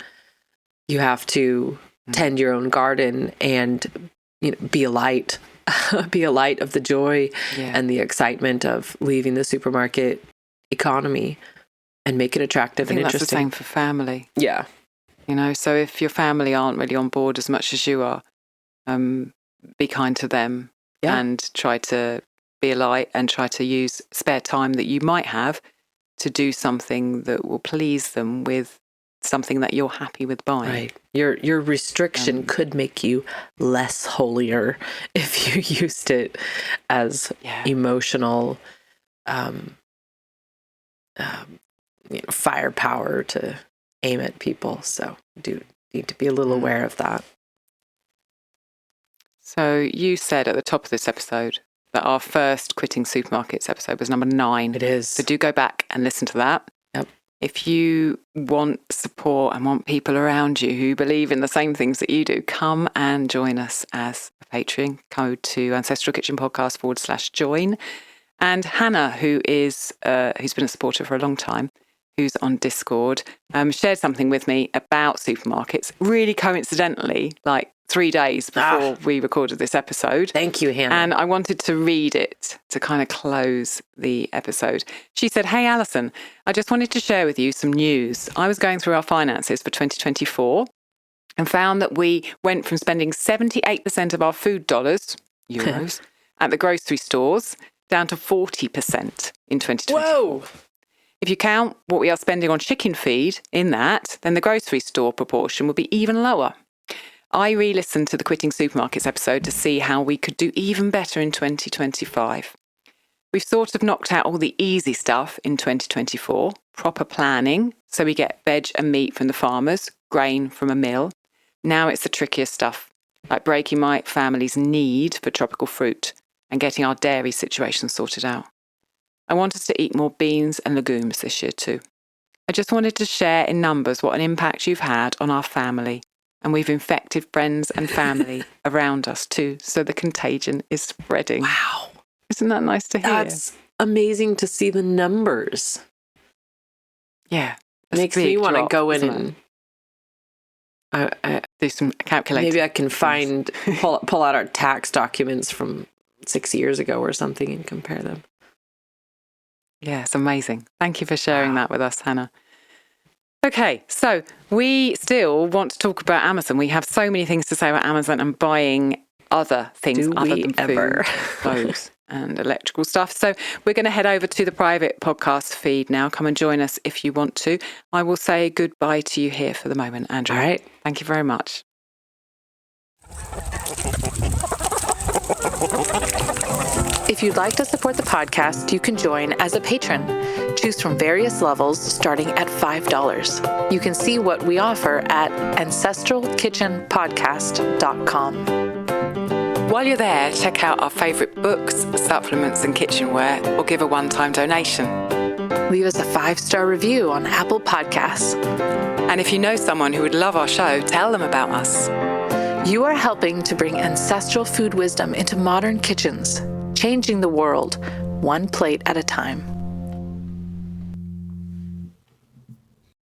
You have to tend your own garden and be a light. Be a light of the joy and the excitement of leaving the supermarket economy and make it attractive and interesting. That's the same for family. Yeah. So if your family aren't really on board as much as you are, be kind to them and try to be a light and try to use spare time that you might have to do something that will please them with something that you're happy with buying. Right. Your restriction could make you less holier if you used it as emotional firepower to aim at people. So do need to be a little aware of that. So you said at the top of this episode that our first Quitting Supermarkets episode was number 9. It is. So do go back and listen to that. Yep. If you want support and want people around you who believe in the same things that you do, come and join us as a Patreon. Go to Ancestral Kitchen Podcast /join. And Hannah, who's been a supporter for a long time, who's on Discord, shared something with me about supermarkets, really coincidentally, like 3 days before we recorded this episode. Thank you, Hannah. And I wanted to read it to kind of close the episode. She said, "Hey, Alison, I just wanted to share with you some news. I was going through our finances for 2024 and found that we went from spending 78% of our food dollars, euros, at the grocery stores down to 40% in 2024. Whoa! If you count what we are spending on chicken feed in that, then the grocery store proportion would be even lower. I re-listened to the Quitting Supermarkets episode to see how we could do even better in 2025. We've sort of knocked out all the easy stuff in 2024, proper planning, so we get veg and meat from the farmers, grain from a mill. Now it's the trickier stuff, like breaking my family's need for tropical fruit and getting our dairy situation sorted out. I want us to eat more beans and legumes this year too. I just wanted to share in numbers what an impact you've had on our family. And we've infected friends and family around us too. So the contagion is spreading." Wow. Isn't that nice to hear? That's amazing to see the numbers. Yeah. Makes me want to go in and do some calculating. maybe I can pull out our tax documents from 6 years ago or something and compare them. Yeah, it's amazing. Thank you for sharing that with us, Hannah. Okay, so we still want to talk about Amazon. We have so many things to say about Amazon and buying other things other than food, clothes and electrical stuff. So we're going to head over to the private podcast feed now. Come and join us if you want to. I will say goodbye to you here for the moment, Andrew. All right. Thank you very much. If you'd like to support the podcast, you can join as a patron. Choose from various levels starting at $5. You can see what we offer at ancestralkitchenpodcast.com. While you're there, check out our favourite books, supplements and kitchenware, or give a one-time donation. Leave us a 5-star review on Apple Podcasts. And if you know someone who would love our show, tell them about us. You are helping to bring ancestral food wisdom into modern kitchens, changing the world one plate at a time.